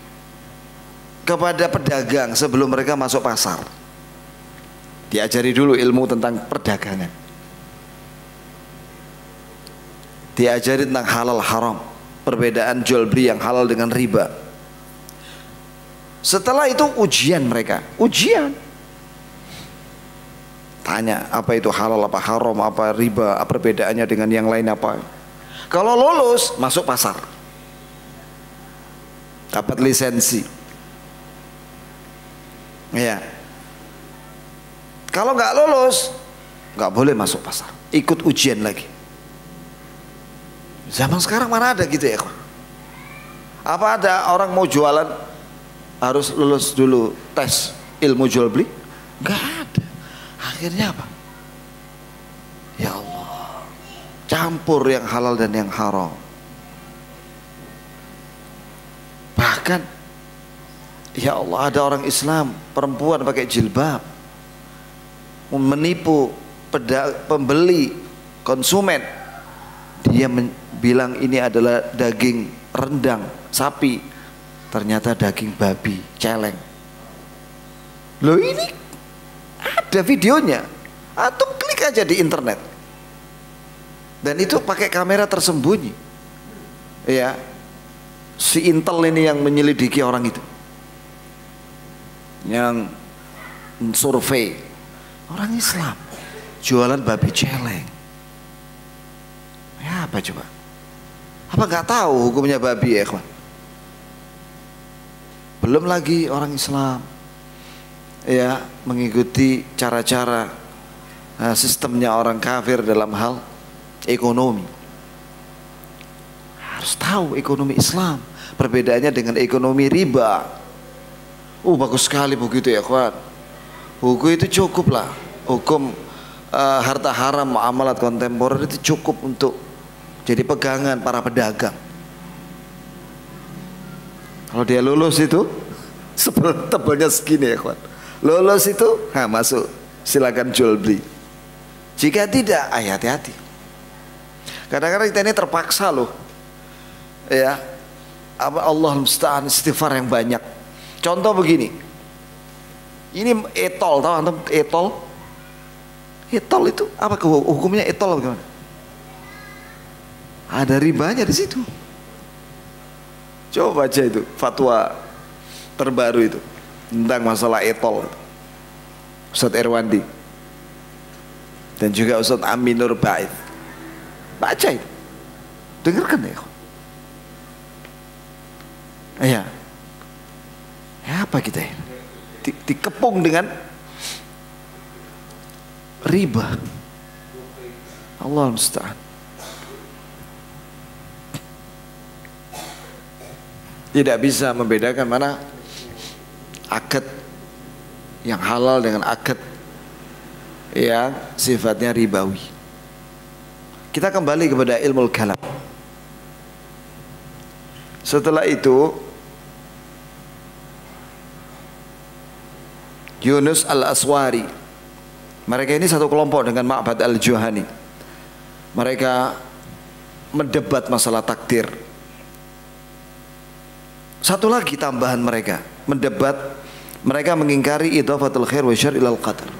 kepada pedagang sebelum mereka masuk pasar. Diajari dulu ilmu tentang perdagangan, diajari tentang halal haram, perbedaan jual beli yang halal dengan riba. Setelah itu ujian mereka, tanya apa itu halal, apa haram, apa riba, apa perbedaannya dengan yang lain apa. Kalau lulus masuk pasar, dapat lisensi. Ya. Kalau nggak lulus nggak boleh masuk pasar, ikut ujian lagi. Zaman sekarang mana ada gitu ya kawan? Apa ada orang mau jualan harus lulus dulu tes ilmu jual beli? Nggak ada. Akhirnya apa? Ya Allah, campur yang halal dan yang haram. Bahkan ya Allah, ada orang Islam perempuan pakai jilbab menipu pembeli, konsumen. Dia bilang ini adalah daging rendang sapi, ternyata daging babi celeng. Loh, ini ada videonya, atau klik aja di internet, dan itu pakai kamera tersembunyi. Ya, si Intel ini yang menyelidiki orang itu, yang survei orang Islam jualan babi celeng. Ya apa coba? Apa nggak tahu hukumnya babi ya kawan? Belum lagi orang Islam ya mengikuti cara-cara sistemnya orang kafir dalam hal ekonomi. Harus tahu ekonomi Islam, perbedaannya dengan ekonomi riba. Bagus sekali begitu ya kawan. Buku itu cukup lah. Hukum harta haram, muamalat kontemporer itu cukup untuk jadi pegangan para pedagang. Kalau dia lulus itu tebalnya segini ya kawan. Lulus itu masuk, silakan jual beli. Jika tidak, hati-hati. Kadang-kadang kita ini terpaksa loh ya, Allah musta'an, istighfar yang banyak. Contoh begini, ini etol, tahu antum etol? Etol itu apa hukumnya etol bagaimana? Ada ribanya di situ. Coba baca itu fatwa terbaru itu tentang masalah etol. Ustadz Erwandi dan juga Ustadz Amin Nur Ba'id. Baca itu, dengarkan ya. Ya, apa kita ini? Dikepung dengan riba. Allah musta'an. Tidak bisa membedakan mana akad yang halal dengan akad yang sifatnya ribawi. Kita kembali kepada ilmu kalam. Setelah itu Yunus al-Aswari, mereka ini satu kelompok dengan Ma'bad al-Juhani. Mereka mendebat masalah takdir. Satu lagi tambahan mereka mendebat, mereka mengingkari idhafatul khair wa syarr ilal qadar.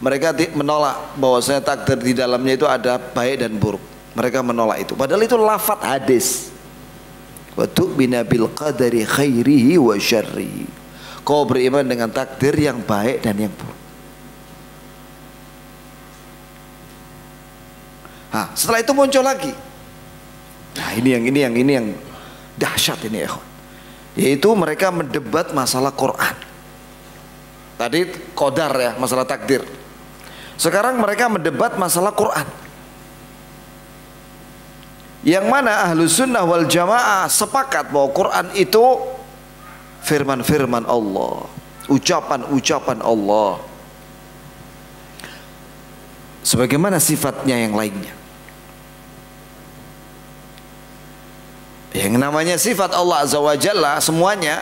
Mereka menolak bahwasanya takdir di dalamnya itu ada baik dan buruk. Mereka menolak itu, padahal itu lafaz hadis. Wa tu'mina bil qadari khairihi wa syarrihi. Kau beriman dengan takdir yang baik dan yang buruk. Setelah itu muncul lagi. Nah, ini yang dahsyat ini ya. Yaitu mereka mendebat masalah Quran. Tadi qadar ya, masalah takdir. Sekarang mereka mendebat masalah Quran. Yang mana Ahlus Sunnah wal Jamaah sepakat bahwa Quran itu firman-firman Allah, ucapan-ucapan Allah, sebagaimana sifatnya yang lainnya. Yang namanya sifat Allah Azza wa Jalla semuanya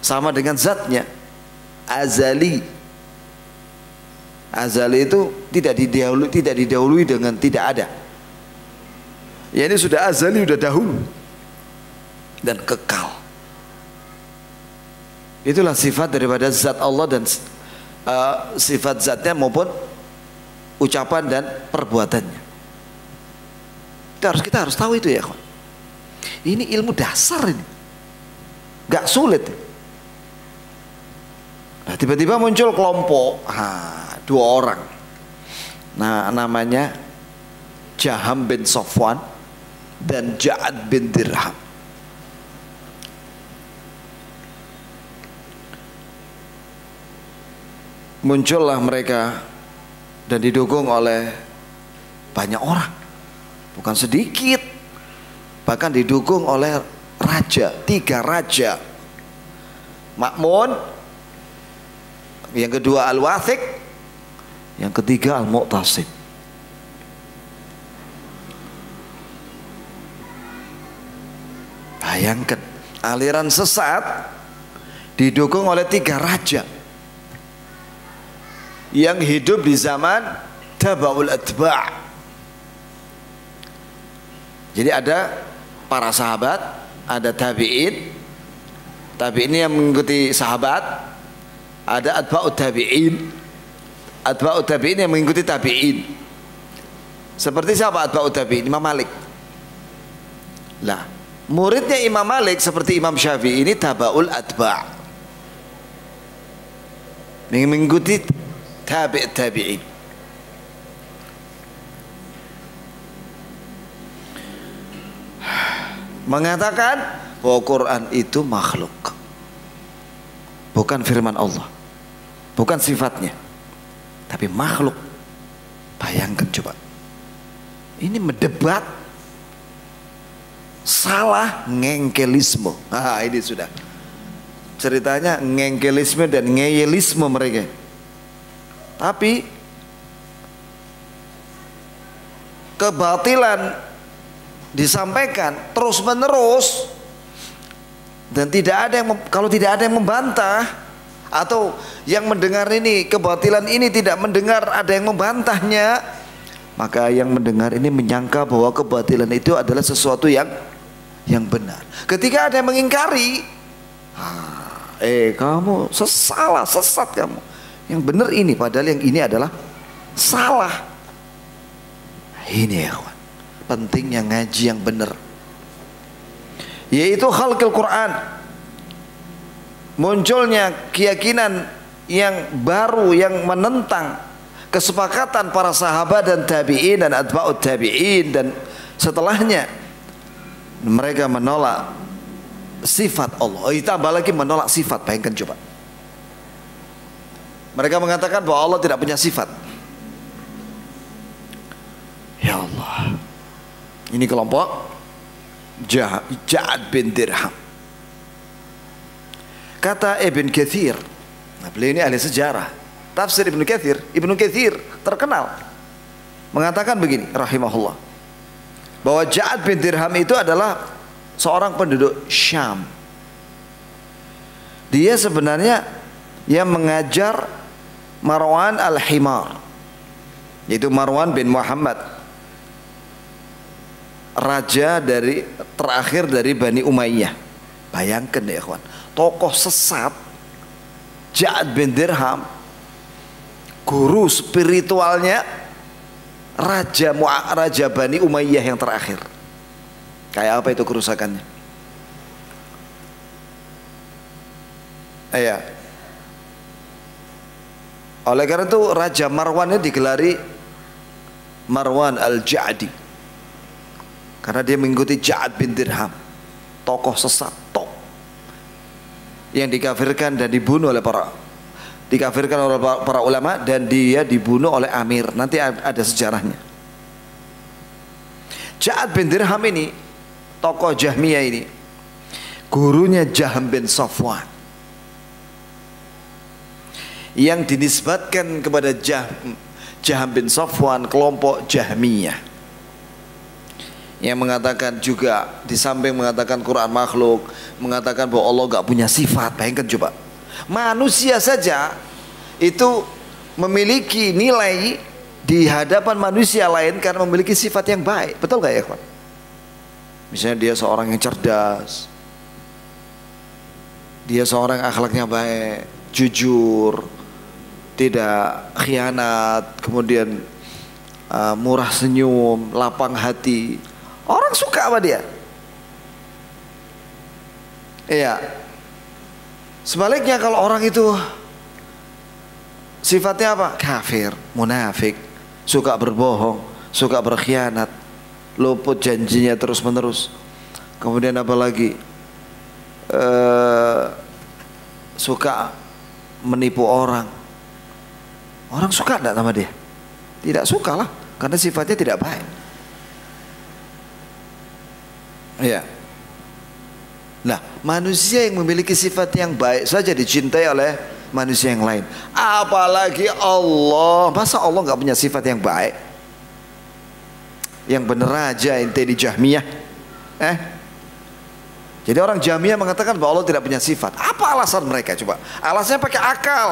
sama dengan zatnya. Azali. Azali itu tidak didahului dengan tidak ada. Ya, ini sudah azali, sudah dahulu dan kekal. Itulah sifat daripada zat Allah dan sifat zatnya maupun ucapan dan perbuatannya. Kita harus tahu itu ya kawan. Ini ilmu dasar ini, gak sulit. Nah, tiba-tiba muncul kelompok, dua orang. Nah, namanya Jaham bin Safwan dan Ja'ad bin Dirham. Muncullah mereka dan didukung oleh banyak orang, bukan sedikit. Bahkan didukung oleh raja, 3 raja. Ma'mun, yang kedua Al-Wathiq, yang ketiga Al-Mu'tasim. Bayangkan, aliran sesat didukung oleh 3 raja yang hidup di zaman tabaul atba'. Jadi ada para sahabat, ada tabi'in yang mengikuti sahabat, ada atba'ut tabi'in yang mengikuti tabi'in. Seperti siapa atba'ut tabi'in? Imam Malik. Lah, muridnya Imam Malik seperti Imam Syafi'i ini tabaul atba', mengikuti tabi'in. Mengatakan bahwa Quran itu makhluk. bukan firman Allah, bukan sifatnya, tapi makhluk. Bayangkan coba, ini mendebat salah ngengkelisme. Ini sudah ceritanya, ngengkelisme dan ngeyelisme mereka. Tapi kebatilan disampaikan terus menerus, dan tidak ada yang kalau tidak ada yang membantah, atau yang mendengar ini kebatilan ini tidak mendengar ada yang membantahnya, maka yang mendengar ini menyangka bahwa kebatilan itu adalah sesuatu yang benar. Ketika ada yang mengingkari, kamu salah, sesat kamu, yang benar ini, padahal yang ini adalah salah. Ini ya kawan, pentingnya ngaji yang benar, yaitu khalqul Quran. Munculnya keyakinan yang baru yang menentang kesepakatan para sahabat dan tabi'in dan atba'ut tabi'in dan setelahnya. Mereka menolak sifat Allah, ditambah lagi menolak sifat. Bayangkan coba, mereka mengatakan bahwa Allah tidak punya sifat. Ya Allah, ini kelompok Ja'ad bin Dirham. Kata Ibn Katsir, nah beliau ini ahli sejarah, tafsir Ibn Katsir terkenal, mengatakan begini rahimahullah, bahwa Ja'ad bin Dirham itu adalah seorang penduduk Syam. Dia sebenarnya yang mengajar Marwan al-Himar, yaitu Marwan bin Muhammad, raja terakhir dari Bani Umayyah. Bayangkan ya ikhwan, tokoh sesat Ja'ad bin Dirham, guru spiritualnya raja Bani Umayyah yang terakhir. Kayak apa itu kerusakannya? Iya. Oleh karena itu Raja Marwan ini digelari Marwan al-Ja'di, karena dia mengikuti Ja'ad bin Dirham, tokoh sesat top yang dikafirkan dan dibunuh oleh para ulama, dan dia dibunuh oleh Amir. Nanti ada sejarahnya. Ja'ad bin Dirham ini, tokoh Jahmiyah ini, gurunya Jahm bin Safwan, yang dinisbatkan kepada Jahm bin Safwan kelompok Jahmiyah, yang mengatakan juga, di samping mengatakan Quran makhluk, mengatakan bahwa Allah gak punya sifat. Bayangkan coba, manusia saja itu memiliki nilai di hadapan manusia lain karena memiliki sifat yang baik. Betul gak ya kawan? Misalnya dia seorang yang cerdas, dia seorang akhlaknya baik, jujur, tidak khianat, kemudian murah senyum, lapang hati, orang suka sama dia. Iya. Sebaliknya kalau orang itu sifatnya apa? Kafir, munafik, suka berbohong, suka berkhianat, luput janjinya terus menerus, kemudian apa lagi, suka menipu orang. Orang suka tidak sama dia? Tidak suka lah, karena sifatnya tidak baik. Ya. Nah, manusia yang memiliki sifat yang baik saja dicintai oleh manusia yang lain, apalagi Allah. Masa Allah nggak punya sifat yang baik? Yang bener aja ente di Jahmiyah. Jadi orang Jahmiyah mengatakan bahwa Allah tidak punya sifat. Apa alasan mereka coba? Alasannya pakai akal.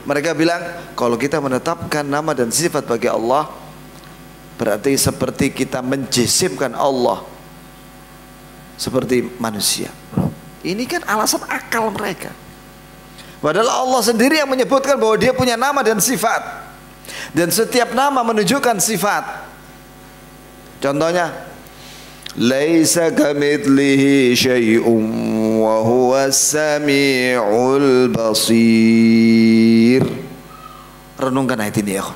Mereka bilang kalau kita menetapkan nama dan sifat bagi Allah, berarti seperti kita menjisimkan Allah seperti manusia. Ini kan alasan akal mereka. Padahal Allah sendiri yang menyebutkan bahwa dia punya nama dan sifat, dan setiap nama menunjukkan sifat. Contohnya, laisa kamitslihi syai'un wa huwas samiul basir. Renungkan ayat ini ya.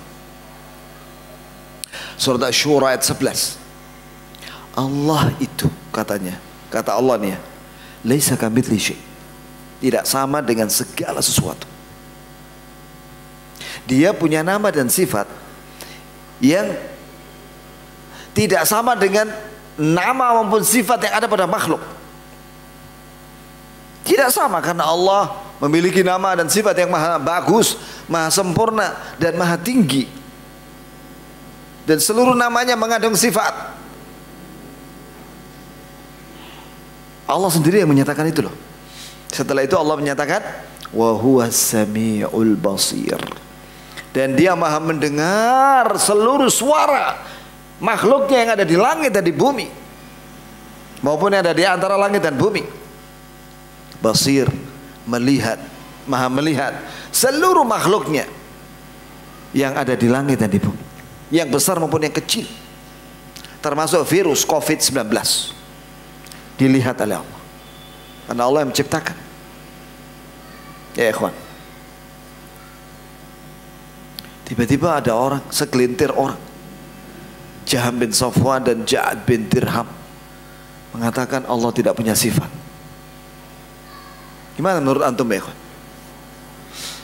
Surat Asy-Syura ayat 11. Allah itu katanya, kata Allah nih ya, laisa kamitslihi syai'. tidak sama dengan segala sesuatu. Dia punya nama dan sifat yang tidak sama dengan nama maupun sifat yang ada pada makhluk. Tidak sama, karena Allah memiliki nama dan sifat yang maha bagus, maha sempurna, dan maha tinggi. Dan seluruh namanya mengandung sifat. Allah sendiri yang menyatakan itu loh. Setelah itu Allah menyatakan wa huwas samiul basir. Dan dia maha mendengar seluruh suara makhluknya yang ada di langit dan di bumi, maupun yang ada di antara langit dan bumi. Basir, melihat, maha melihat seluruh makhluknya yang ada di langit dan di bumi, yang besar maupun yang kecil, termasuk virus COVID-19, dilihat oleh Allah, karena Allah yang menciptakan. Ya ikhwan, tiba-tiba ada orang, segelintir orang, Jaham bin Safwan dan Ja'ad bin Dirham, mengatakan Allah tidak punya sifat. Gimana menurut antum ya ikhwan?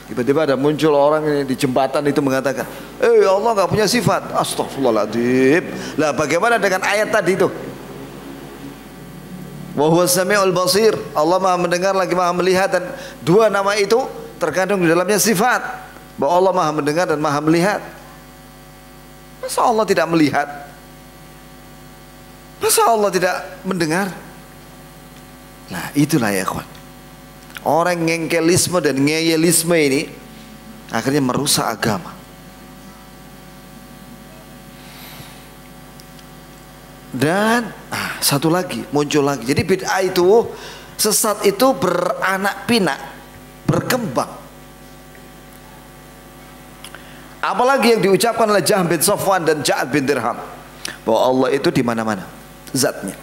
Tiba-tiba ada muncul orang ini di jembatan itu mengatakan, Allah nggak punya sifat. Astaghfirullahaladzim. Lah bagaimana dengan ayat tadi itu? Wa huwas samiul basir. Allah maha mendengar lagi maha melihat, dan dua nama itu terkandung di dalamnya sifat bahwa Allah maha mendengar dan maha melihat. Masa Allah tidak melihat? Masa Allah tidak mendengar? Nah itulah ya kawan, orang ngengkelisme dan ngeyelisme ini akhirnya merusak agama. Dan satu lagi muncul lagi. Jadi bid'ah itu, sesat itu beranak pinak, berkembang. Apalagi yang diucapkan oleh Jaham bin Safwan dan Ja'ad bin Dirham, bahwa Allah itu di mana-mana zatnya.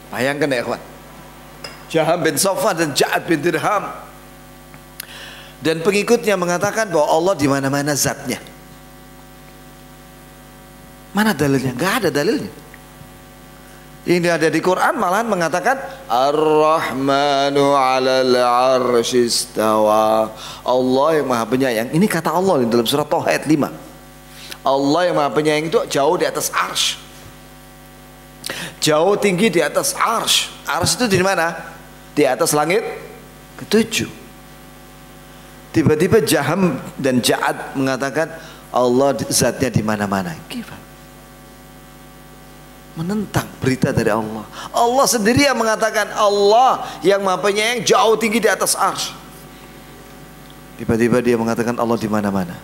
Bayangkan ya kawan, Jaham bin Safwan dan Ja'ad bin Dirham dan pengikutnya mengatakan bahwa Allah di mana-mana zatnya. Mana dalilnya? Enggak ada dalilnya. Ini ada di Quran malahan mengatakan Ar-Rahmanu 'alal 'arsy istawa. Allah yang maha penyayang. Ini kata Allah di dalam surat Thaha ayat 5. Allah yang maha penyayang itu jauh di atas arsy, jauh tinggi di atas arsy. Arsy itu di mana? Di atas langit ketujuh. Tiba-tiba Jaham dan Ja'ad mengatakan Allah zatnya di mana-mana. Gimana? Menentang berita dari Allah. Allah sendiri yang mengatakan Allah yang maha penyayang jauh tinggi di atas arsy. Tiba-tiba dia mengatakan Allah di mana-mana.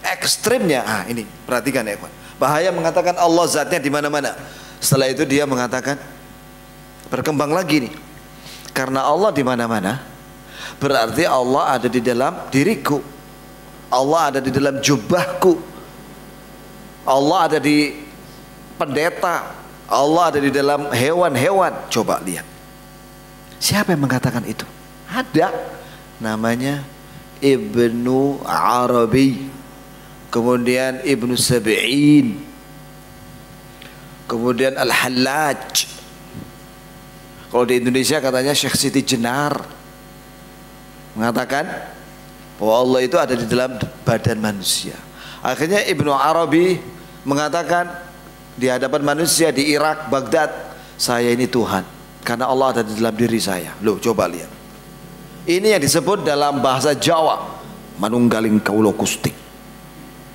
Ekstrimnya, ini perhatikan ya kawan. Bahaya mengatakan Allah zatnya di mana-mana. Setelah itu dia mengatakan, berkembang lagi nih, karena Allah di mana-mana, berarti Allah ada di dalam diriku, Allah ada di dalam jubahku, Allah ada di pendeta, Allah ada di dalam hewan-hewan. Coba lihat, siapa yang mengatakan itu? Ada, namanya Ibnu Arabi, kemudian Ibnu Sab'in, kemudian Al-Hallaj. Kalau di Indonesia katanya Syekh Siti Jenar mengatakan bahwa Allah itu ada di dalam badan manusia. Akhirnya Ibnu Arabi mengatakan di hadapan manusia di Irak, Baghdad, saya ini Tuhan karena Allah ada di dalam diri saya. Loh, coba lihat. Ini yang disebut dalam bahasa Jawa manunggaling kaulo Gusti,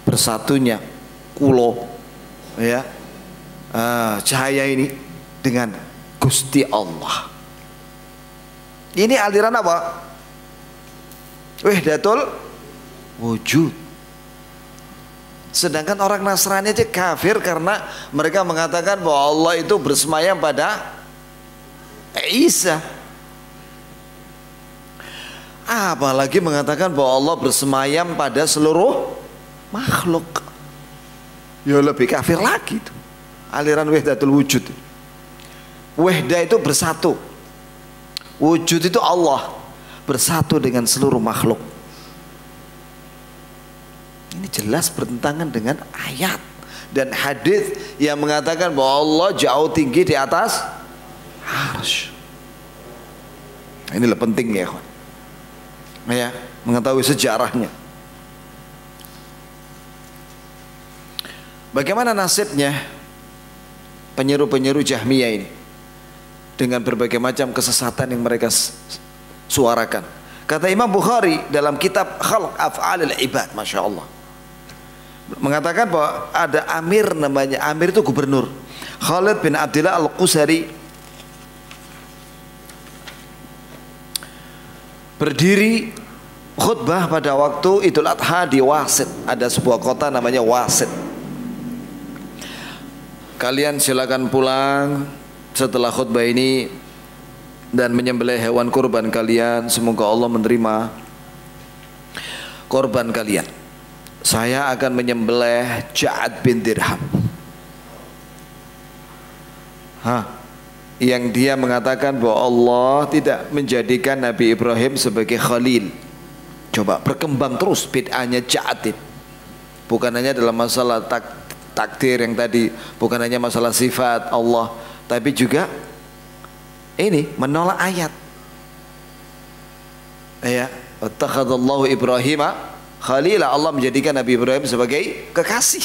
bersatunya kulo, ya, cahaya ini dengan Gusti Allah. Ini aliran apa? Wahdatul wujud. Sedangkan orang Nasrani aja kafir karena mereka mengatakan bahwa Allah itu bersemayam pada Isa. Apalagi mengatakan bahwa Allah bersemayam pada seluruh makhluk. Ya lebih kafir lagi itu. Aliran wahdatul wujud. Wahdah itu bersatu. Wujud itu Allah bersatu dengan seluruh makhluk. Ini jelas bertentangan dengan ayat dan hadis yang mengatakan bahwa Allah jauh tinggi di atas arsy. Inilah pentingnya, kawan. Ya, mengetahui sejarahnya. Bagaimana nasibnya penyeru-penyeru Jahmiyah ini dengan berbagai macam kesesatan yang mereka suarakan? Kata Imam Bukhari dalam kitab Khalq Af'alil Ibad, Masya Allah, mengatakan bahwa ada amir, namanya amir itu gubernur, Khalid bin Abdullah Al-Qusari, berdiri khutbah pada waktu Idul Adha di Wasit. Ada sebuah kota namanya Wasit. Kalian silakan pulang setelah khutbah ini dan menyembelih hewan kurban kalian. Semoga Allah menerima korban kalian. Saya akan menyembelih Ja'ad bin Dirham, yang dia mengatakan bahwa Allah tidak menjadikan Nabi Ibrahim sebagai khalil. Coba berkembang terus bid'ahnya Ja'ad. Bukan hanya dalam masalah takdir yang tadi, bukan hanya masalah sifat Allah, tapi juga ini menolak ayat. Ya, wattakhadallahu Ibrahima khalila, Allah menjadikan Nabi Ibrahim sebagai kekasih.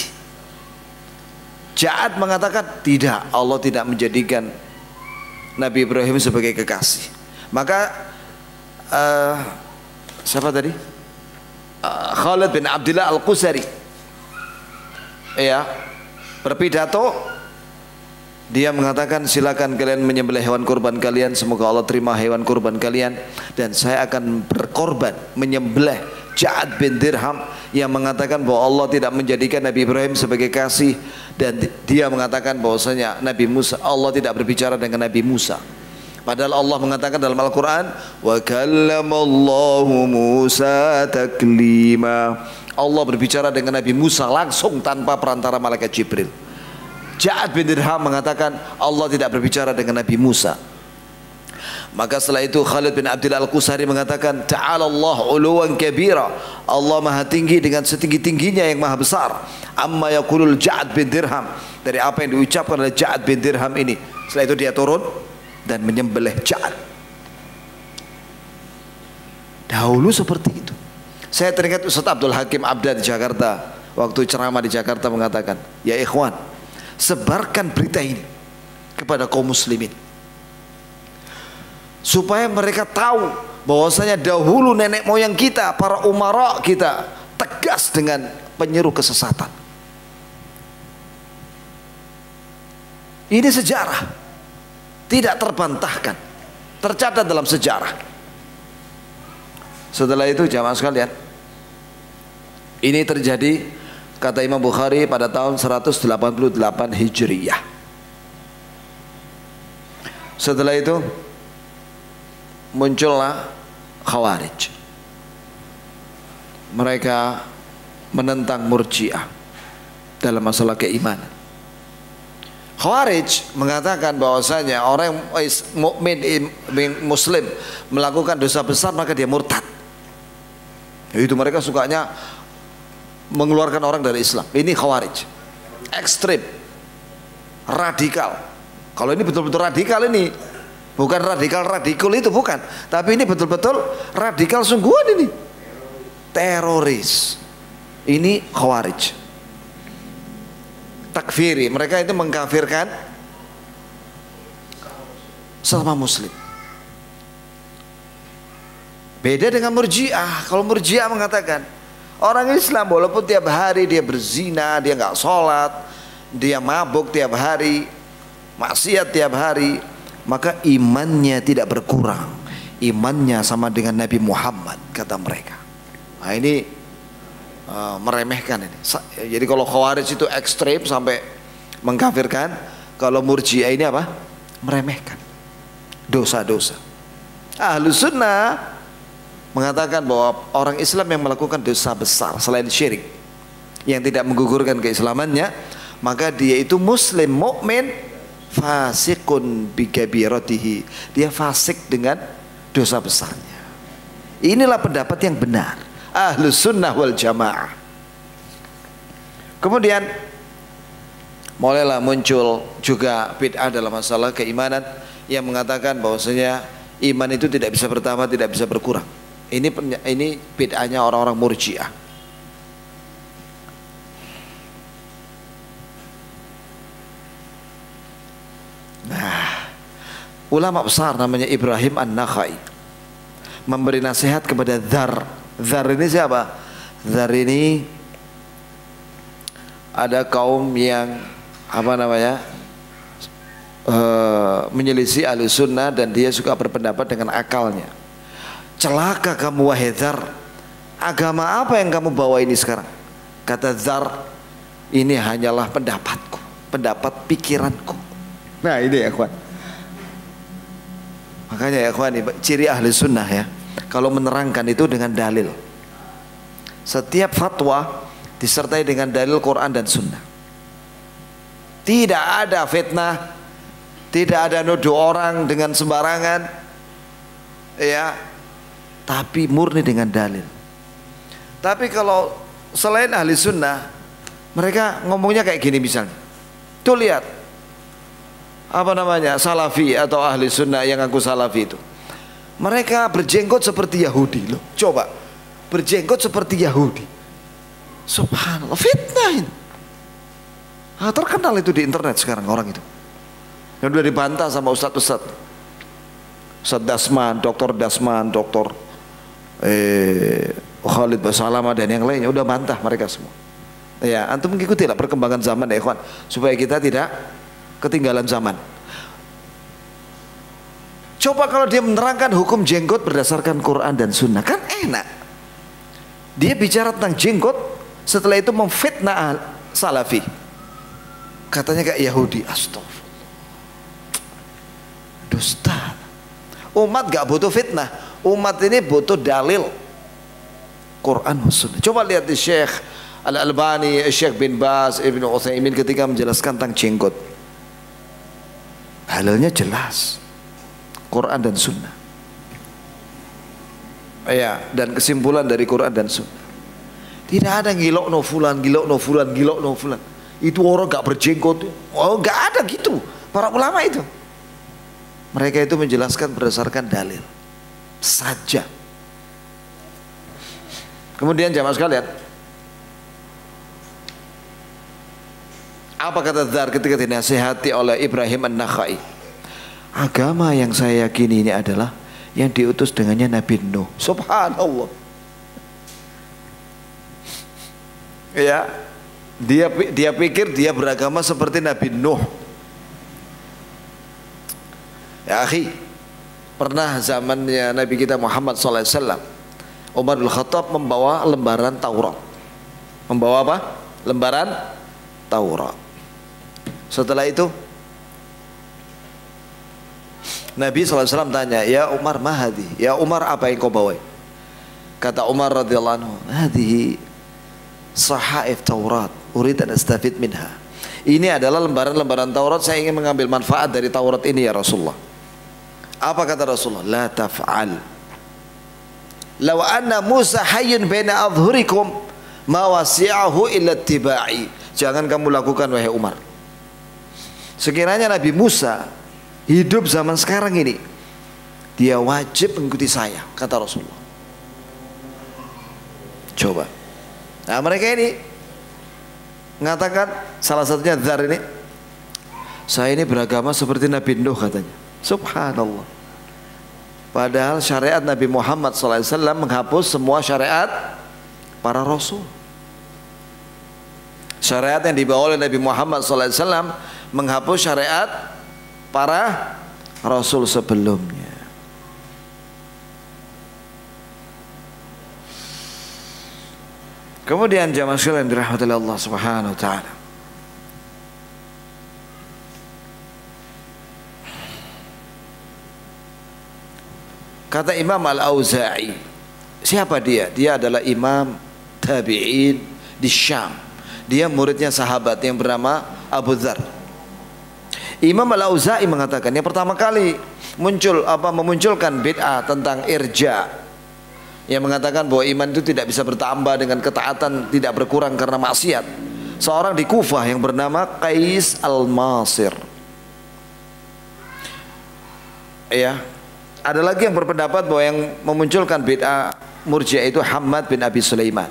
Ja'ad mengatakan tidak, Allah tidak menjadikan Nabi Ibrahim sebagai kekasih. Maka siapa tadi? Khalid bin Abdullah Al-Qusari, ya, berpidato. Dia mengatakan silakan kalian menyembelih hewan kurban kalian, semoga Allah terima hewan kurban kalian, dan saya akan berkorban menyembelih Ja'ad bin Dirham yang mengatakan bahwa Allah tidak menjadikan Nabi Ibrahim sebagai kasih, dan dia mengatakan bahwasanya Nabi Musa, Allah tidak berbicara dengan Nabi Musa. Padahal Allah mengatakan dalam Al-Quran, wa kallamallahu Musa taklima, Allah berbicara dengan Nabi Musa langsung tanpa perantara malaikat Jibril. Ja'ad bin Dirham mengatakan Allah tidak berbicara dengan Nabi Musa. Maka setelah itu Khalid bin Abdullah Al-Qusari mengatakan ta'ala Allah uluwan kabira, Allah maha tinggi dengan setinggi-tingginya yang maha besar, amma yaqulul Ja'ad bin Dirham, dari apa yang diucapkan oleh Ja'ad bin Dirham ini. Setelah itu dia turun dan menyembelih Ja'ad. Dahulu seperti itu. Saya teringat Ustaz Abdul Hakim Abda di Jakarta, waktu ceramah di Jakarta, mengatakan, ya ikhwan, sebarkan berita ini kepada kaum muslimin supaya mereka tahu bahwasanya dahulu nenek moyang kita, para umara kita tegas dengan penyeru kesesatan. Ini sejarah, tidak terbantahkan, tercatat dalam sejarah. Setelah itu jamaah sekalian, ini terjadi, kata Imam Bukhari, pada tahun 188 Hijriyah. Setelah itu muncullah Khawarij. Mereka menentang Murji'ah dalam masalah keimanan. Khawarij mengatakan bahwasanya orang yang mukmin muslim melakukan dosa besar maka dia murtad. Itu mereka sukanya mengeluarkan orang dari Islam. Ini Khawarij, ekstrim, radikal. Kalau ini betul-betul radikal, ini bukan radikal itu bukan, tapi ini betul-betul radikal sungguhan, ini teroris. Ini Khawarij, takfiri, mereka itu mengkafirkan sesama muslim. Beda dengan Murji'ah. Kalau Murji'ah mengatakan orang Islam walaupun tiap hari dia berzina, dia nggak sholat, dia mabuk tiap hari, maksiat tiap hari, maka imannya tidak berkurang, imannya sama dengan Nabi Muhammad, kata mereka. Nah ini meremehkan ini. Jadi kalau Khawarij itu ekstrim sampai mengkafirkan, kalau Murji'ah ini apa? Meremehkan dosa-dosa. Ahlus Sunnah mengatakan bahwa orang Islam yang melakukan dosa besar selain syirik yang tidak menggugurkan keislamannya, maka dia itu muslim mukmin fasikun bikabiratihi, dia fasik dengan dosa besarnya. Inilah pendapat yang benar Ahlus Sunnah wal Jamaah. Kemudian mulailah muncul juga bid'ah dalam masalah keimanan yang mengatakan bahwasanya iman itu tidak bisa bertambah, tidak bisa berkurang. Ini bid'ahnya orang-orang Murji'ah. Nah, ulama besar namanya Ibrahim An-Nakhai memberi nasihat kepada Dzar. Dzar ini siapa? Dzar ini ada kaum yang menyelisih ahli sunnah dan dia suka berpendapat dengan akalnya. Celaka kamu wahai Dzar, agama apa yang kamu bawa ini sekarang? Kata Dzar, ini hanyalah pendapatku, pendapat pikiranku. Nah ini ya kawan. Makanya ya kawan, ciri ahli sunnah ya, kalau menerangkan itu dengan dalil. Setiap fatwa disertai dengan dalil Quran dan sunnah. Tidak ada fitnah, tidak ada nuduh orang dengan sembarangan, ya, tapi murni dengan dalil. Tapi kalau selain ahli sunnah, mereka ngomongnya kayak gini misalnya. Tuh lihat, salafi atau ahli sunnah yang ngaku salafi itu, mereka berjenggot seperti Yahudi loh. Coba berjenggot seperti Yahudi, subhanallah, fitnah ini. Terkenal itu di internet sekarang orang itu, yang udah dibantah sama Ustadz Dasman, Dr. Dasman, Dr. Khalid Basalama dan yang lainnya udah bantah mereka semua. Ya, antum mengikuti lah perkembangan zaman ya ikhwan, supaya kita tidak ketinggalan zaman. Coba kalau dia menerangkan hukum jenggot berdasarkan Quran dan sunnah, kan enak. Dia bicara tentang jenggot, setelah itu memfitnah salafi, katanya kayak Yahudi. Astagfirullah, dusta. Umat gak butuh fitnah, umat ini butuh dalil Quran dan sunnah. Coba lihat di Syekh Al-Albani, Syekh bin Baz, Ibnu Utsaimin ketika menjelaskan tentang jenggot, halalnya jelas Quran dan sunnah. Ya, dan kesimpulan dari Quran dan sunnah. Tidak ada ngilok no fulan. Itu orang gak berjenggot. Oh, gak ada gitu. Para ulama itu, mereka itu menjelaskan berdasarkan dalil saja. Kemudian jamaah sekalian, apa kata Dzar ketika dinasihati oleh Ibrahim An-Nakhai? Agama yang saya yakini ini adalah yang diutus dengannya Nabi Nuh. Subhanallah. Ya, dia pikir dia beragama seperti Nabi Nuh. Ya akhi, pernah zamannya Nabi kita Muhammad SAW, Umar bin Khattab membawa lembaran Taurat. Membawa apa? Lembaran Taurat. Setelah itu Nabi SAW tanya, ya Umar mahadi, ya Umar apa yang kau bawa? Kata Umar radhiyallahu anhu, hadhihi sahaif Taurat, urid an astafid minha. Ini adalah lembaran-lembaran Taurat, saya ingin mengambil manfaat dari Taurat ini ya Rasulullah. Apa kata Rasulullah? La taf'al. Law anna Musa hayyun baina adhhurikum ma wasi'ahu illa ittiba'i. Jangan kamu lakukan wahai Umar. Sekiranya Nabi Musa hidup zaman sekarang ini, dia wajib mengikuti saya, kata Rasulullah. Coba. Nah mereka ini mengatakan, salah satunya Dzar ini, saya ini beragama seperti Nabi Nuh katanya. Subhanallah. Padahal syariat Nabi Muhammad SAW menghapus semua syariat para rasul. Syariat yang dibawa oleh Nabi Muhammad SAW menghapus syariat para rasul sebelumnya. Kemudian jamaah sekalian dirahmati Allah Subhanahu wa taala, kata Imam Al-Auza'i, siapa dia? Dia adalah imam tabi'in di Syam. Dia muridnya sahabat yang bernama Abu Dzar. Imam Al-Auza'i mengatakan, yang pertama kali memunculkan bid'ah tentang irja, yang mengatakan bahwa iman itu tidak bisa bertambah dengan ketaatan, tidak berkurang karena maksiat. seorang di Kufah yang bernama Qais Al-Masir. Ya, ada lagi yang berpendapat bahwa yang memunculkan bid'ah Murji'ah itu Hammad bin Abi Sulaiman.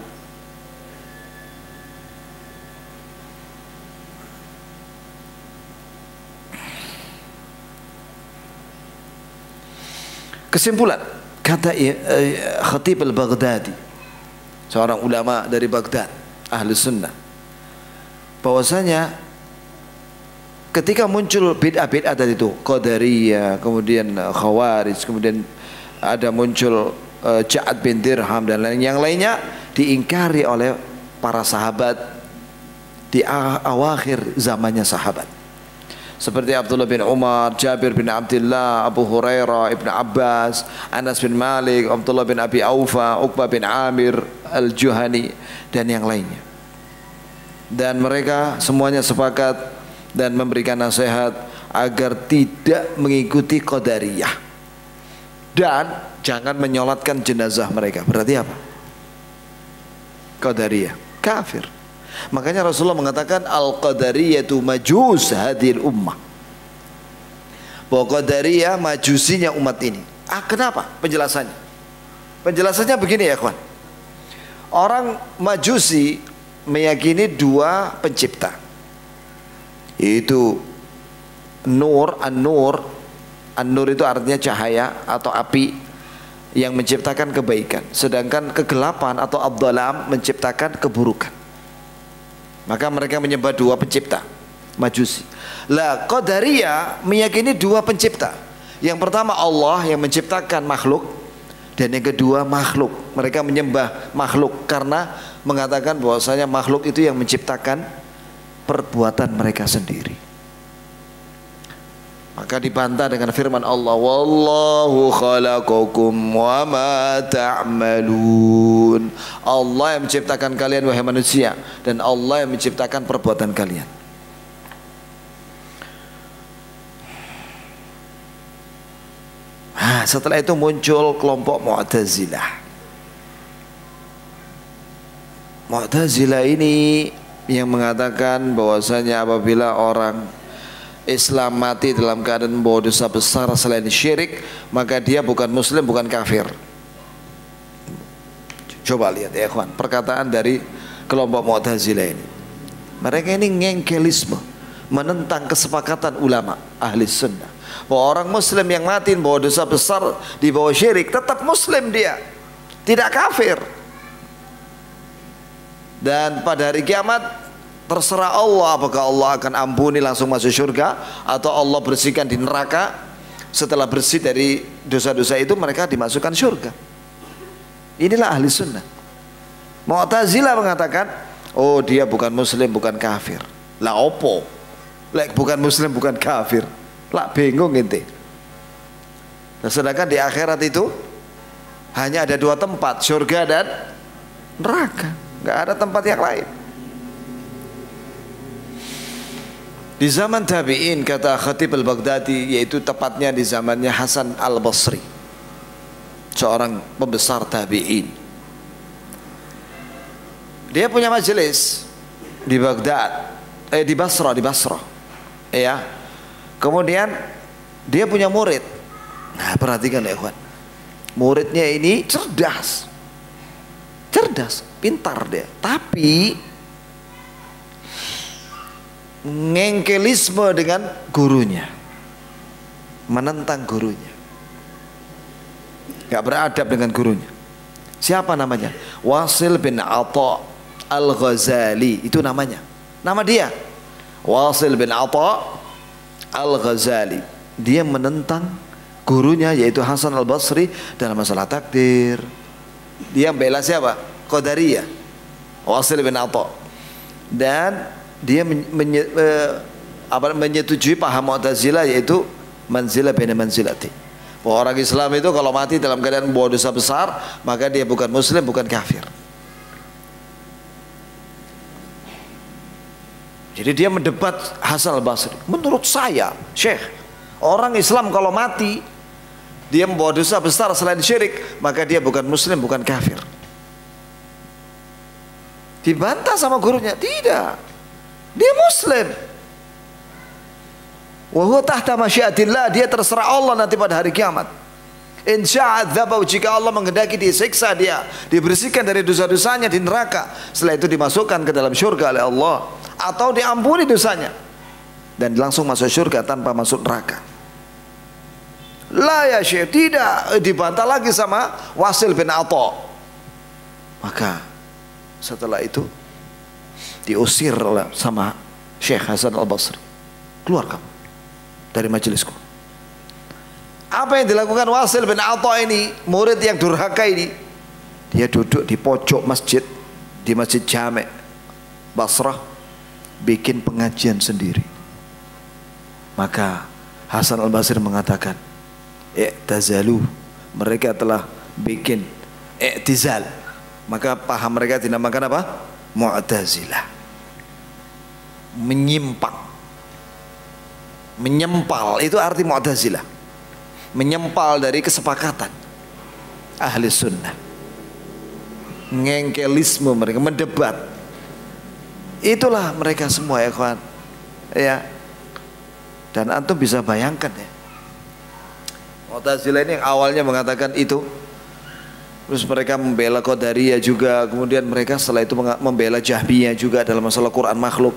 Kesimpulan, kata Khatib Al-Baghdadi, seorang ulama dari Baghdad, ahli sunnah, bahwasanya ketika muncul bid'ah-bid'ah tadi itu, Qadariyah, kemudian Khawarij, kemudian ada muncul Ja'ad bin Dirham dan yang lainnya, diingkari oleh para sahabat di awakhir zamannya sahabat. Seperti Abdullah bin Umar, Jabir bin Abdullah, Abu Hurairah, Ibn Abbas, Anas bin Malik, Abdullah bin Abi Aufa, Uqbah bin Amir Al-Juhani dan yang lainnya. Dan mereka semuanya sepakat dan memberikan nasihat agar tidak mengikuti Qadariyah dan jangan menyolatkan jenazah mereka. Berarti apa? Qadariyah kafir. Makanya Rasulullah mengatakan al-qadariyatu majus hadhil ummah, bahwa Qadariyah majusinya umat ini. Kenapa? Penjelasannya begini ya kawan. Orang Majusi meyakini dua pencipta, yaitu nur, an-nur. An-nur itu artinya cahaya atau api yang menciptakan kebaikan, sedangkan kegelapan atau ad-dhalam menciptakan keburukan. Maka mereka menyembah dua pencipta, Majusi. Lah Qadariyah meyakini dua pencipta. Yang pertama Allah yang menciptakan makhluk, dan yang kedua makhluk. Mereka menyembah makhluk karena mengatakan bahwasanya makhluk itu yang menciptakan perbuatan mereka sendiri. Maka dibantah dengan firman Allah, wallahu khalaqakum wa ma ta'malun. Allah yang menciptakan kalian wahai manusia, dan Allah yang menciptakan perbuatan kalian. Setelah itu muncul kelompok Mu'tazilah. Mu'tazilah ini yang mengatakan bahwasanya apabila orang Islam mati dalam keadaan membawa dosa besar selain syirik, maka dia bukan muslim, bukan kafir. Coba lihat ya ikhwan, perkataan dari kelompok Mu'tazilah ini. Mereka ini ngengkelisme, menentang kesepakatan ulama ahli sunnah bahwa orang muslim yang mati membawa dosa besar di bawah syirik tetap muslim, dia tidak kafir. Dan pada hari kiamat terserah Allah apakah Allah akan ampuni langsung masuk surga atau Allah bersihkan di neraka. Setelah bersih dari dosa-dosa itu mereka dimasukkan surga. Inilah ahli sunnah. Mu'tazilah mengatakan, oh dia bukan muslim, bukan kafir. Lah opo? Lah bukan muslim, bukan kafir. Lah bingung ente. Nah, sedangkan di akhirat itu hanya ada dua tempat, surga dan neraka. Nggak ada tempat yang lain. Di zaman tabi'in, kata Khatib Al-Baghdadi, yaitu tepatnya di zamannya Hasan Al-Basri, seorang pembesar tabi'in. Dia punya majelis di Baghdad, di Basra, ya. Kemudian dia punya murid. Nah, perhatikan ya ikhwan. Muridnya ini cerdas, pintar dia, tapi ngengkelisme dengan gurunya, menentang gurunya, gak beradab dengan gurunya. Siapa namanya? Wasil bin Atha Al-Ghazali, itu namanya, nama dia Wasil bin Atha Al-Ghazali. Dia menentang gurunya yaitu Hasan Al-Basri dalam masalah takdir. Dia membela siapa? Qadariyah, Wasil bin Atha. Dan dia menyetujui paham Mu'tazilah, yaitu manzilah baina manzilati, bahwa orang Islam itu kalau mati dalam keadaan membawa dosa besar maka dia bukan muslim, bukan kafir. Jadi dia mendebat Hasan Al-Basri. Menurut saya, Syekh, orang Islam kalau mati dia membawa dosa besar selain syirik, maka dia bukan muslim, bukan kafir. Dibantah sama gurunya, tidak. Dia muslim. Wa huwa tahta masyiatillah, dia terserah Allah nanti pada hari kiamat. In sya'adzabau, jika Allah menghendaki disiksa dia, dibersihkan dari dosa-dosanya di neraka, setelah itu dimasukkan ke dalam syurga oleh Allah, atau diampuni dosanya dan langsung masuk syurga tanpa masuk neraka. La ya syekh, tidak, dibantah lagi sama Wasil bin Atha. Maka setelah itu diusir sama Syekh Hasan Al-Basri, keluar kamu dari majelisku. Apa yang dilakukan Wasil bin Atha ini, murid yang durhaka ini? Dia duduk di pojok masjid, di Masjid Jami' Basrah, bikin pengajian sendiri. Maka Hasan Al-Basri mengatakan, i'tazalu, mereka telah bikin i'tizal. Maka paham mereka dinamakan apa? Mu'tazilah. Menyimpang, menyempal, itu arti Mu'tazilah. Menyempal dari kesepakatan ahli sunnah. Ngengkelisme mereka, mendebat. Itulah mereka semua ya kawan, ya. Dan antum bisa bayangkan ya, Mu'tazilah ini yang awalnya mengatakan itu, terus mereka membela Qadariyah juga, kemudian mereka setelah itu membela Jahmiyah juga dalam masalah Quran makhluk,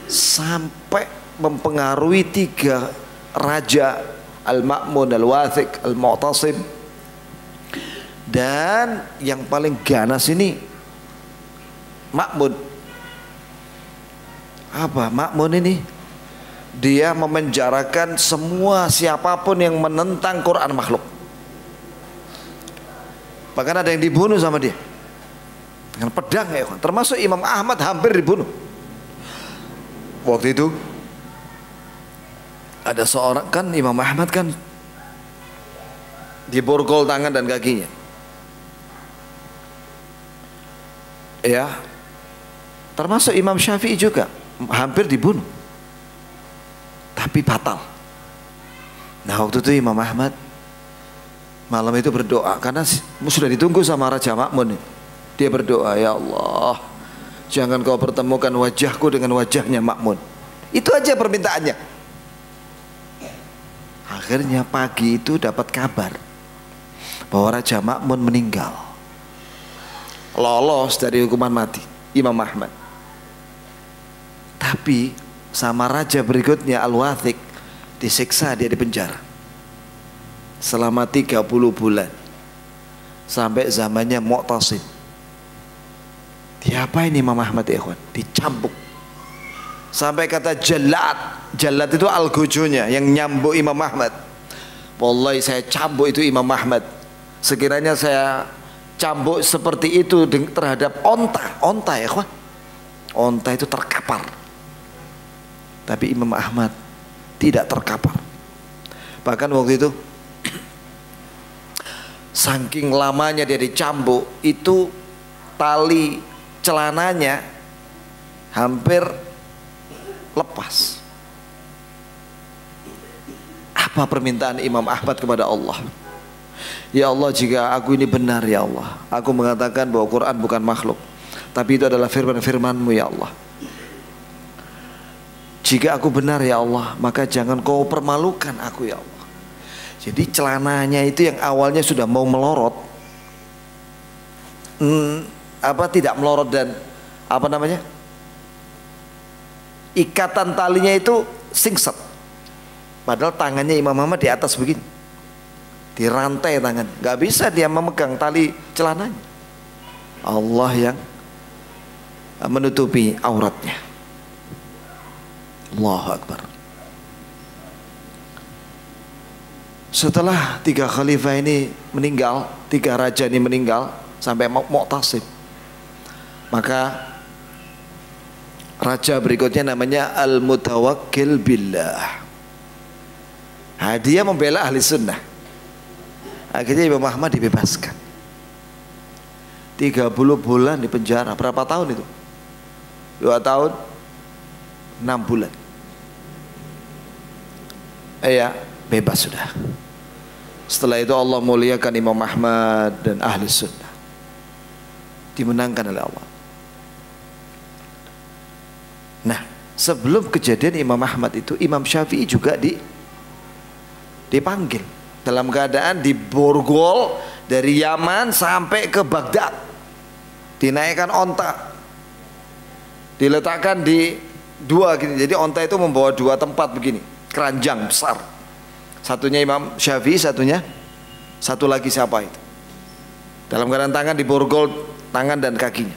sampai mempengaruhi 3 raja, Al-Ma'mun, Al-Wathiq, Al-Mu'tasim. Dan yang paling ganas ini Ma'mun. Apa Ma'mun ini? Dia memenjarakan semua siapapun yang menentang Quran makhluk. Bahkan ada yang dibunuh sama dia dengan pedang ya, termasuk Imam Ahmad hampir dibunuh. Waktu itu ada seorang, kan Imam Ahmad kan diborgol tangan dan kakinya, ya, termasuk Imam Syafi'i juga hampir dibunuh, tapi batal. Nah waktu itu Imam Ahmad malam itu berdoa, karena sudah ditunggu sama Raja Ma'mun. Dia berdoa, ya Allah, jangan kau pertemukan wajahku dengan wajahnya Ma'mun. Itu aja permintaannya. Akhirnya pagi itu dapat kabar bahwa Raja Ma'mun meninggal, lolos dari hukuman mati Imam Ahmad. Tapi sama raja berikutnya Al-Wathiq disiksa, dia di penjara selama 30 bulan sampai zamannya Mu'tasim. Diapain Imam Ahmad ya ikhwan? Dicambuk sampai kata jallat. Jallat itu algojonya yang nyambuk Imam Ahmad. Wallahi saya cambuk itu Imam Ahmad. Sekiranya saya cambuk seperti itu terhadap onta ya ikhwan, onta itu terkapar. Tapi Imam Ahmad tidak terkapar. Bahkan waktu itu saking lamanya dia dicambuk, itu tali celananya hampir lepas. Apa permintaan Imam Ahmad kepada Allah? Ya Allah, jika aku ini benar ya Allah, aku mengatakan bahwa Quran bukan makhluk, tapi itu adalah firman-firman-Mu ya Allah. Jika aku benar ya Allah, maka jangan kau permalukan aku ya Allah. Jadi celananya itu yang awalnya sudah mau melorot, tidak melorot, dan ikatan talinya itu singset. Padahal tangannya Imam Ahmad di atas begini, dirantai tangan, nggak bisa dia memegang tali celananya. Allah yang menutupi auratnya. Allahu Akbar. Setelah 3 khalifah ini meninggal, 3 raja ini meninggal sampai Mu'tasim, maka raja berikutnya namanya Al-Mutawakkil Billah. Nah, dia membela ahli sunnah. Akhirnya Imam Ahmad dibebaskan. 30 bulan di penjara. Berapa tahun itu? 2 tahun 6 bulan. Ya, bebas sudah. Setelah itu Allah muliakan Imam Ahmad dan ahli sunnah, dimenangkan oleh Allah. Nah, sebelum kejadian Imam Ahmad itu, Imam Syafi'i juga dipanggil dalam keadaan diborgol dari Yaman sampai ke Baghdad, dinaikkan onta, diletakkan di dua gini. Jadi onta itu membawa dua tempat begini, keranjang besar. Satunya Imam Syafi'i, satu lagi siapa itu? Dalam keadaan tangan diborgol tangan dan kakinya.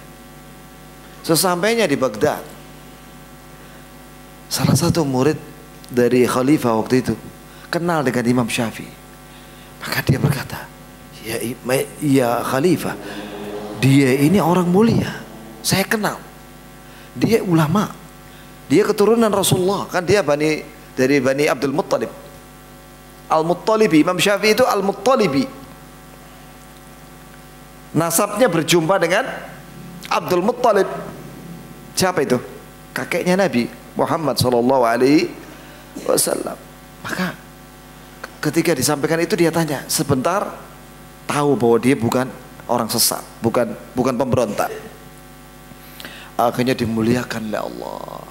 Sesampainya di Baghdad, salah satu murid dari khalifah waktu itu kenal dengan Imam Syafi'i. Maka dia berkata, ya khalifah, dia ini orang mulia, saya kenal. Dia ulama, dia keturunan Rasulullah, kan dia dari Bani Abdul Muttalib, Al-Muttalibi. Imam Syafi'i itu Al-Muttalibi, nasabnya berjumpa dengan Abdul Muttalib. Siapa itu? Kakeknya Nabi Muhammad sallallahu alaihi wasallam. Maka ketika disampaikan itu dia tanya, sebentar tahu bahwa dia bukan orang sesat, bukan pemberontak. Akhirnya dimuliakan oleh Allah.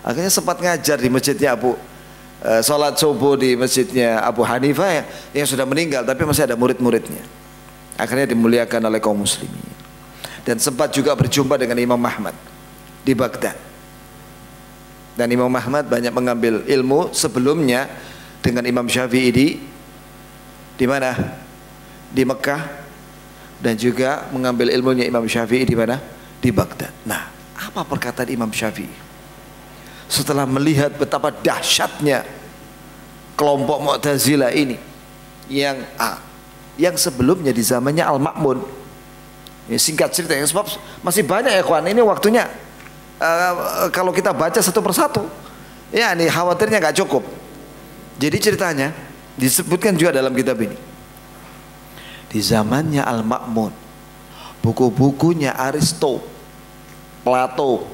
Akhirnya sempat ngajar di masjidnya salat subuh di masjidnya Abu Hanifah yang sudah meninggal, tapi masih ada murid-muridnya. Akhirnya dimuliakan oleh kaum muslimin. Dan sempat juga berjumpa dengan Imam Ahmad di Baghdad. Dan Imam Ahmad banyak mengambil ilmu sebelumnya dengan Imam Syafi'i di mana? Di Mekah, dan juga mengambil ilmunya Imam Syafi'i di mana? Di Baghdad. Nah, apa perkataan Imam Syafi'i setelah melihat betapa dahsyatnya kelompok Mu'tazilah ini yang sebelumnya di zamannya Al-Ma'mun. Ya, singkat cerita, yang sebab masih banyak ya kawan, ini waktunya kalau kita baca satu persatu, ya ini khawatirnya nggak cukup. Jadi ceritanya disebutkan juga dalam kitab ini. Di zamannya Al-Ma'mun, buku-bukunya Aristo, Plato,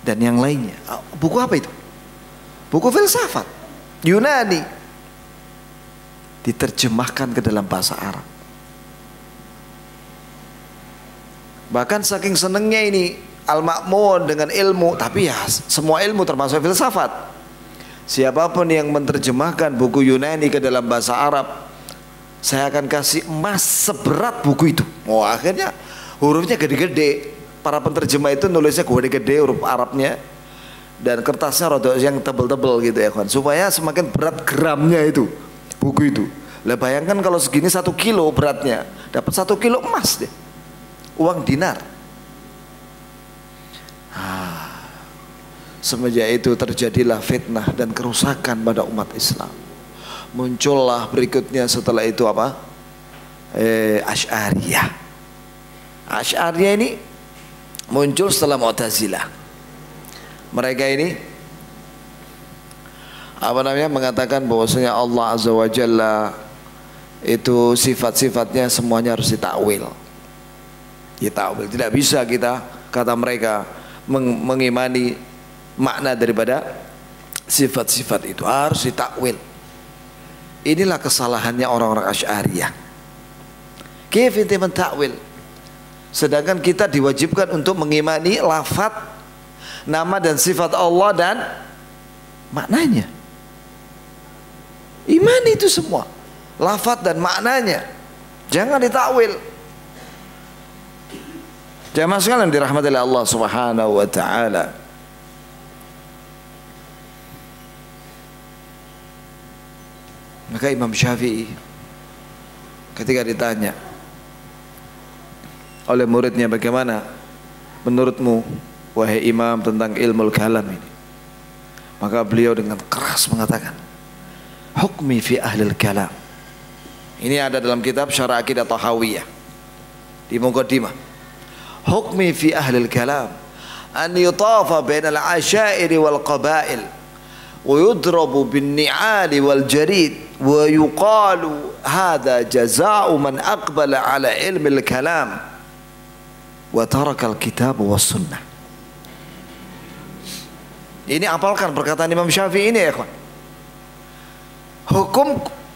dan yang lainnya. Buku apa itu? Buku filsafat Yunani diterjemahkan ke dalam bahasa Arab. Bahkan saking senengnya ini Al-Ma'mun dengan ilmu, tapi ya semua ilmu termasuk filsafat. Siapapun yang menerjemahkan buku Yunani ke dalam bahasa Arab, saya akan kasih emas seberat buku itu. Oh, akhirnya hurufnya gede-gede. Para penterjemah itu nulisnya gede-gede huruf Arabnya, dan kertasnya rada yang tebel-tebel gitu ya kawan, supaya semakin berat gramnya itu buku itu. Lah bayangkan kalau segini 1 kilo beratnya, dapat 1 kilo emas deh, uang dinar. Semenjak itu terjadilah fitnah dan kerusakan pada umat Islam. Muncullah berikutnya setelah itu apa? Asy'ariyah. Asy'ariyah ini muncul setelah Mu'tazilah. Mereka ini mengatakan bahwasanya Allah Azza wa Jalla itu sifat-sifatnya semuanya harus ditakwil. Ditakwil, tidak bisa kita, kata mereka, mengimani makna daripada sifat-sifat itu, harus ditakwil. Inilah kesalahannya orang-orang Asy'ariyah. Kaif inti mentakwil? Sedangkan kita diwajibkan untuk mengimani lafaz, nama dan sifat Allah dan maknanya. Imani itu semua, lafaz dan maknanya, jangan ditakwil. Jamaah sekalian dirahmati oleh Allah Subhanahu wa taala. Maka Imam Syafi'i ketika ditanya oleh muridnya, bagaimana menurutmu wahai imam tentang ilmu kalam ini, maka beliau dengan keras mengatakan, hukmi fi ahlil kalam. Ini ada dalam kitab Syarah Aqidah Tahawiyah di Muqaddimah. Hukmi fi ahlil kalam an yutafa bainal asyairi wal qabail wa yudrabu bin ni'ali wal jarid wa yuqalu hadha jazaa'u man aqbala ala ilmi al kalam wa taraka al kitab was sunnah. Ini apalkan perkataan Imam Syafi'i ini ya kawan. Hukum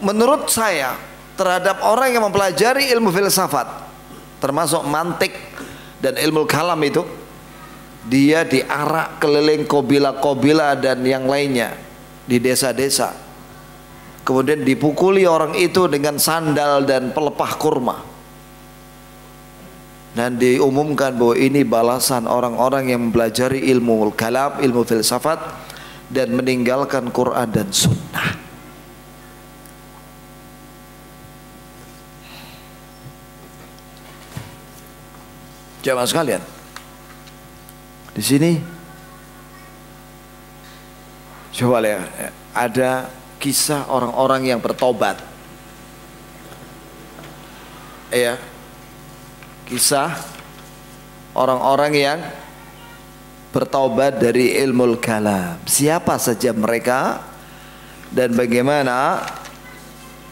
menurut saya terhadap orang yang mempelajari ilmu filsafat, termasuk mantik dan ilmu kalam itu, dia diarak keliling kabilah-kabilah dan yang lainnya di desa-desa. Kemudian dipukuli orang itu dengan sandal dan pelepah kurma. Dan diumumkan bahwa ini balasan orang-orang yang mempelajari ilmu kalam, ilmu filsafat dan meninggalkan Quran dan Sunnah. Jamaah sekalian, di sini coba lihat, ada kisah orang-orang yang bertobat. Ya, kisah orang-orang yang bertobat dari ilmu kalam. Siapa saja mereka dan bagaimana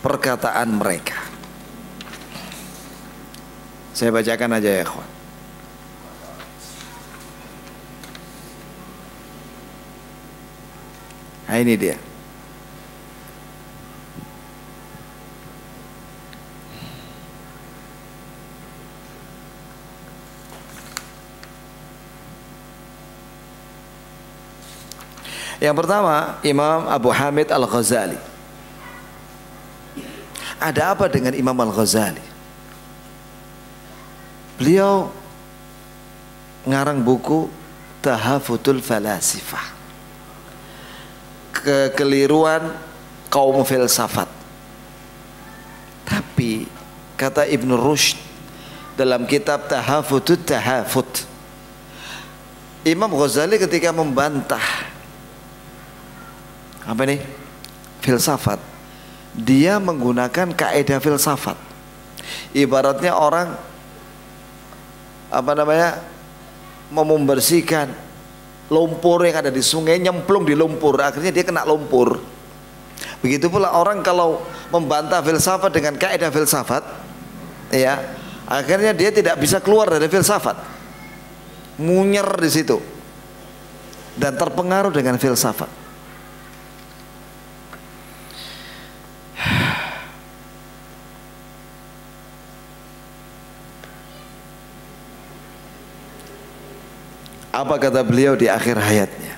perkataan mereka. Saya bacakan aja ya ikhwan. Nah, ini dia. Yang pertama, Imam Abu Hamid Al-Ghazali. Ada apa dengan Imam Al-Ghazali? Beliau ngarang buku Tahafutul Falasifah, kekeliruan kaum filsafat. Tapi kata Ibn Rushd dalam kitab Tahafutut Tahafut, Imam Ghazali ketika membantah apa nih? Filsafat, dia menggunakan kaidah filsafat. Ibaratnya orang mau membersihkan lumpur yang ada di sungai, nyemplung di lumpur, akhirnya dia kena lumpur. Begitu pula orang kalau membantah filsafat dengan kaidah filsafat, ya, akhirnya dia tidak bisa keluar dari filsafat, munyer di situ dan terpengaruh dengan filsafat. Apa kata beliau di akhir hayatnya?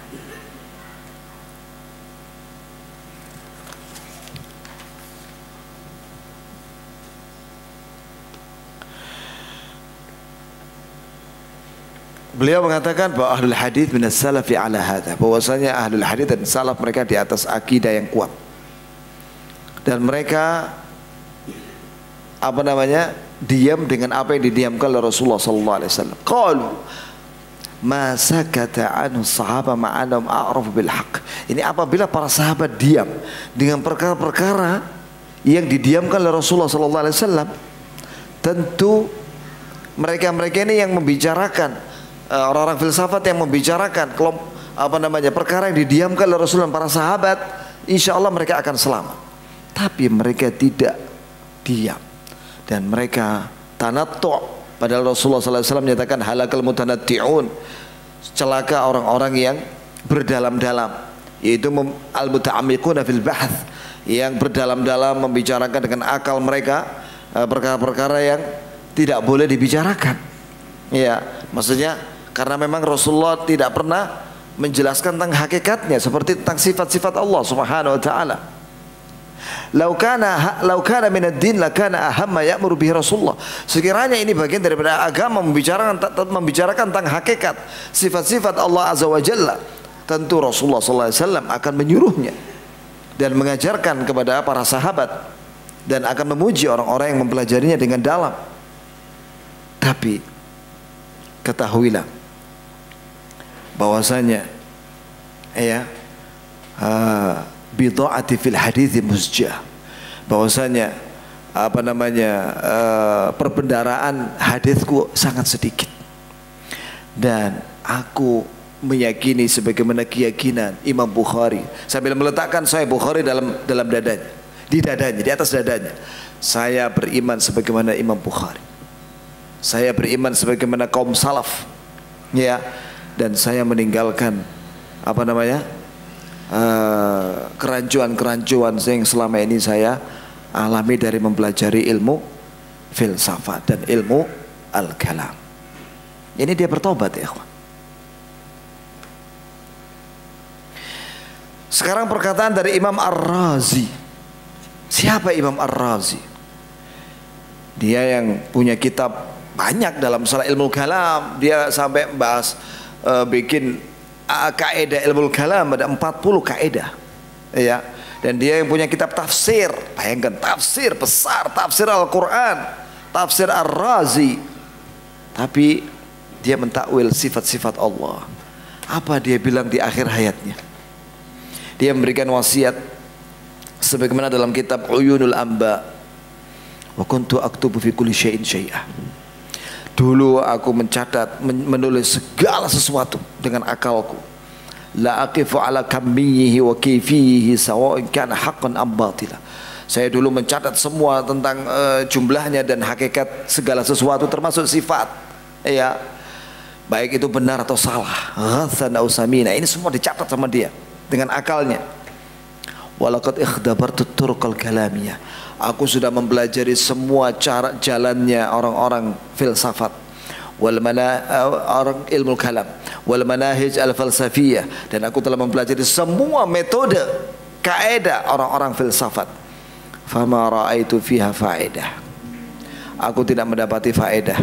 Beliau mengatakan bahwa ahlul hadith minas salafi ala hadha, bahwasanya ahlul hadith dan salaf mereka di atas akidah yang kuat. Dan mereka diam dengan apa yang didiamkan oleh Rasulullah sallallahu alaihi wasallam. Qalu ma sakata anhu sahabat ma'anum a'raf bil haq. Ini apabila para sahabat diam dengan perkara-perkara yang didiamkan oleh Rasulullah sallallahu alaihi wasallam, tentu mereka-mereka ini yang membicarakan, orang-orang filsafat yang membicarakan perkara yang didiamkan oleh Rasulullah dan para sahabat, insya Allah mereka akan selamat. Tapi mereka tidak diam dan mereka tanattu'. Padahal Rasulullah SAW menyatakan halakal mutanatti'un, celaka orang-orang yang berdalam-dalam, yaitu al-muta'ammiquna fil bahth, yang berdalam-dalam membicarakan dengan akal mereka perkara-perkara yang tidak boleh dibicarakan. Ya, maksudnya karena memang Rasulullah tidak pernah menjelaskan tentang hakikatnya, seperti tentang sifat-sifat Allah Subhanahu wa taala. Lau kana min ad-din lakana ahamma ya'muru bihi Rasulullah. Sekiranya ini bagian daripada agama, membicarakan tentang hakikat sifat-sifat Allah Azza wa Jalla, tentu Rasulullah sallallahu alaihi wasallam akan menyuruhnya dan mengajarkan kepada para sahabat dan akan memuji orang-orang yang mempelajarinya dengan dalam. Tapi ketahuilah bahwasanya bid'ati fil hadithi musjah, bahwasanya perbendaraan hadisku sangat sedikit, dan aku meyakini sebagaimana keyakinan Imam Bukhari, sambil meletakkan Sahih Bukhari dalam dadanya, di atas dadanya. Saya beriman sebagaimana Imam Bukhari, saya beriman sebagaimana kaum salaf, ya, dan saya meninggalkan kerancuan-kerancuan yang selama ini saya alami dari mempelajari ilmu filsafat dan ilmu al-kalam. Ini dia bertobat ya, Sekarang perkataan dari Imam Ar-Razi. Siapa Imam Ar-Razi? Dia yang punya kitab banyak dalam masalah ilmu kalam. Dia sampai bahas bikin kaidah ilmu kalam, ada 40 kaidah, ya. Dan dia yang punya kitab tafsir. Bayangkan, tafsir besar, tafsir Al-Quran, tafsir Ar-Razi. Tapi dia mentakwil sifat-sifat Allah. Apa dia bilang di akhir hayatnya? Dia memberikan wasiat sebagaimana dalam kitab Uyunul Amba, wa kuntu aktubu fi kulli syai'in syai'ah. Dulu aku mencatat, menulis segala sesuatu dengan akalku. La aqifu ala kammihi wa kayfihi sawa'in kana haqqan am batila. Saya dulu mencatat semua tentang jumlahnya dan hakikat segala sesuatu termasuk sifat, ya, baik itu benar atau salah, ghatsan aw samina. Ini semua dicatat sama dia dengan akalnya. Walaqad ikhdabartu turuqal kalamiyah. Aku sudah mempelajari semua cara jalannya orang-orang filsafat, orang ilmu kalam, wal manahij al falsafiyah, dan aku telah mempelajari semua metode kaidah orang-orang filsafat. Fama ra'aitu fiha faedah. Aku tidak mendapati faedah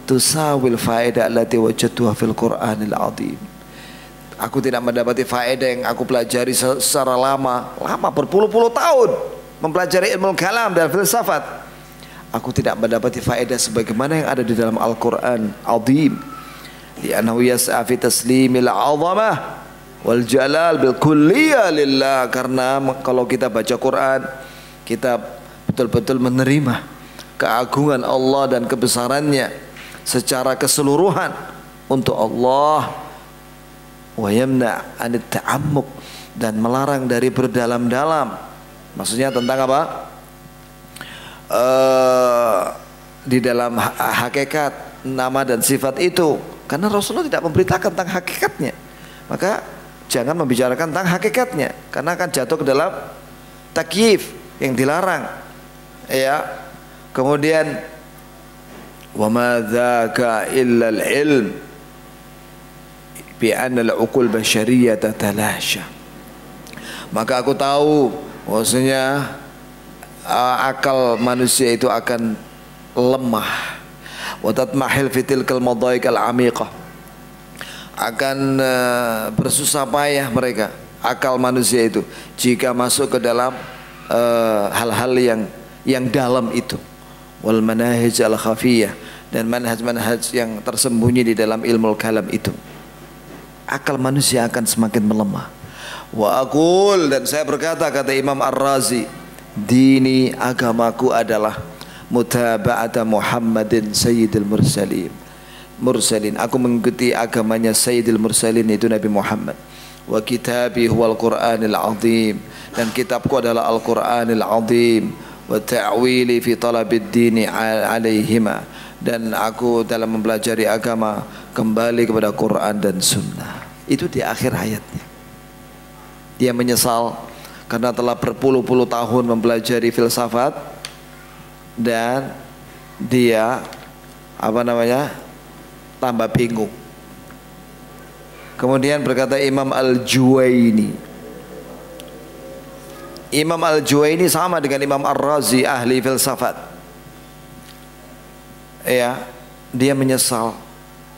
tusawil faedah allati wajadtuha fil Qur'anil azim. Aku tidak mendapati faedah yang aku pelajari secara lama berpuluh-puluh tahun mempelajari ilmu kalam dan filsafat. Aku tidak mendapati faedah sebagaimana yang ada di dalam Al-Quran Azim. Li'annahu yas'a fi taslimil azamah wal jalal bil kulliyah lillah. Karena kalau kita baca Quran, kita betul-betul menerima keagungan Allah dan kebesarannya secara keseluruhan untuk Allah. Wa yamna' anit ta'ammuk, dan melarang dari berdalam-dalam. Maksudnya tentang apa? Di dalam hakikat nama dan sifat itu. Karena Rasulullah tidak memberitakan tentang hakikatnya, maka jangan membicarakan tentang hakikatnya, karena akan jatuh ke dalam takyif yang dilarang, ya. Kemudian wa ma dzaka illa al-ilm bi anna al-uqul basyariyah tatalasha. Maka aku tahu bahwasanya akal manusia itu akan lemah, wa tatmahil fi tilkal madaik al-amiqah, akan bersusah payah mereka, akal manusia itu, jika masuk ke dalam hal-hal yang dalam itu. Wal manahij al-khafiyah, dan manhaj-manhaj yang tersembunyi di dalam ilmu kalam itu, akal manusia akan semakin melemah. Wa aqul, dan saya berkata, kata Imam Ar-Razi, dini, agamaku adalah mutaba'ata Muhammadin sayyidil mursalin. Aku mengikuti agamanya sayyidil mursalin, itu Nabi Muhammad. Wa kitabi huwal Qur'anil azim, dan kitabku adalah Al-Qur'anil azim. Wa ta'wili fi talabid dini alaihima, dan aku dalam mempelajari agama kembali kepada Quran dan Sunnah. Itu di akhir hayatnya. Dia menyesal karena telah berpuluh-puluh tahun mempelajari filsafat, dan dia tambah bingung. Kemudian berkata Imam Al-Juwaini. Imam Al-Juwaini sama dengan Imam Ar-Razi, ahli filsafat. Ya, dia menyesal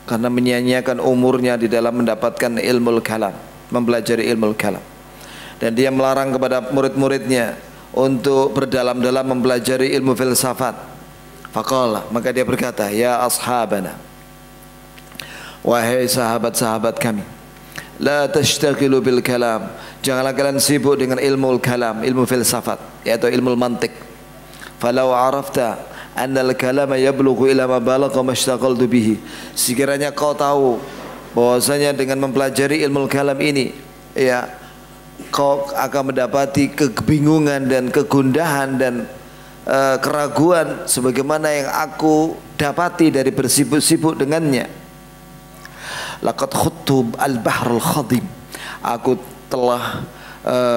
karena menyia-nyiakan umurnya di dalam mendapatkan ilmu kalam, mempelajari ilmu kalam. Dan dia melarang kepada murid-muridnya untuk berdalam-dalam mempelajari ilmu filsafat. Faqala, maka dia berkata, ya ashabana, wahai sahabat-sahabat kami, la tashtaghilu bil kalam, janganlah kalian sibuk dengan ilmu kalam, ilmu filsafat, yaitu ilmu mantik. Falau arafta anna al-kalama yablughu ila ma balagha mashtaghaltu bihi, sekiranya kau tahu bahwasanya dengan mempelajari ilmu kalam ini, ya, kau akan mendapati kebingungan dan kegundahan dan keraguan sebagaimana yang aku dapati dari bersibuk-sibuk dengannya. Laqad khutub al-bahrul khadim, aku telah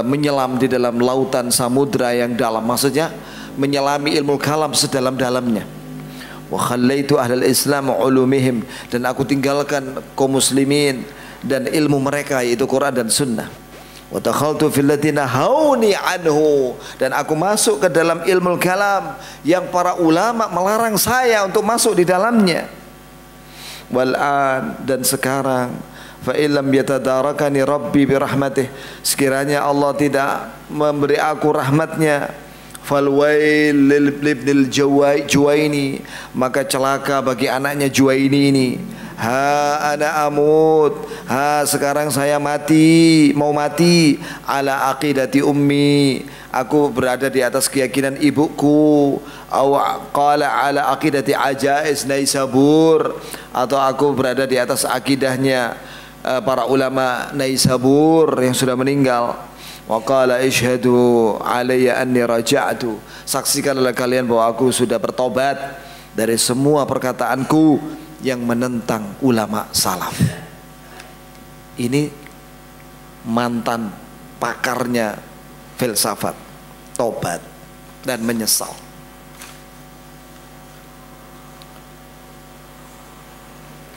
menyelam di dalam lautan samudra yang dalam, maksudnya menyelami ilmu kalam sedalam-dalamnya. Wa khallaitu ahlal islam ulumihim, dan aku tinggalkan kaum muslimin dan ilmu mereka, yaitu Quran dan Sunnah. Wa dakhaltu fil ladina hauni anhu, dan aku masuk ke dalam ilmu kalam yang para ulama melarang saya untuk masuk di dalamnya. Wal an, dan sekarang fa illam yatadarakani rabbi bi rahmatih, sekiranya Allah tidak memberi aku rahmatnya, fal wail lil ibnil Juwaini, maka celaka bagi anaknya Juwaini ini. Ha ana amut, ha sekarang saya mati, mau mati, ala aqidati ummi, aku berada di atas keyakinan ibuku, aw qala ala aqidati Ajais Naisabur, atau aku berada di atas akidahnya para ulama Naisabur yang sudah meninggal. Wa qala ishhadu alayya anni raja'tu, saksikanlah kalian bahwa aku sudah bertobat dari semua perkataanku yang menentang ulama salaf. Ini mantan pakarnya filsafat, tobat dan menyesal.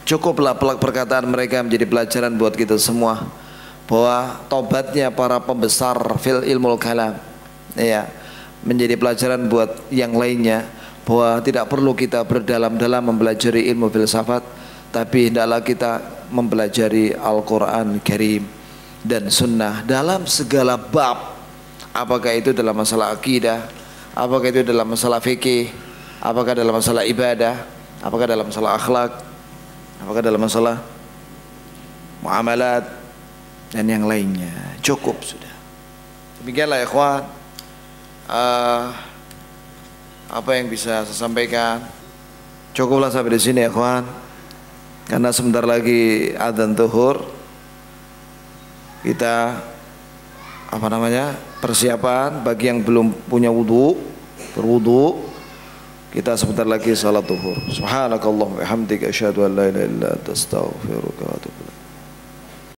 Cukuplah perkataan mereka menjadi pelajaran buat kita semua, bahwa tobatnya para pembesar fil ilmul kalam ya menjadi pelajaran buat yang lainnya, bahwa tidak perlu kita berdalam-dalam mempelajari ilmu filsafat, tapi hendaklah kita mempelajari Al-Quran Karim dan Sunnah dalam segala bab, apakah itu dalam masalah akidah, apakah itu dalam masalah fikih, apakah dalam masalah ibadah, apakah dalam masalah akhlak, apakah dalam masalah muamalat dan yang lainnya. Cukup sudah. Demikianlah ya ikhwan, apa yang bisa saya sampaikan. Cukuplah sampai di sini ya ikhwan, karena sebentar lagi adzan zuhur. Kita persiapan bagi yang belum punya wudu, berwudu. Kita sebentar lagi salat zuhur. Subhanakallahumma wa bihamdika asyhadu an la ilaha illa anta astaghfiruka wa atubu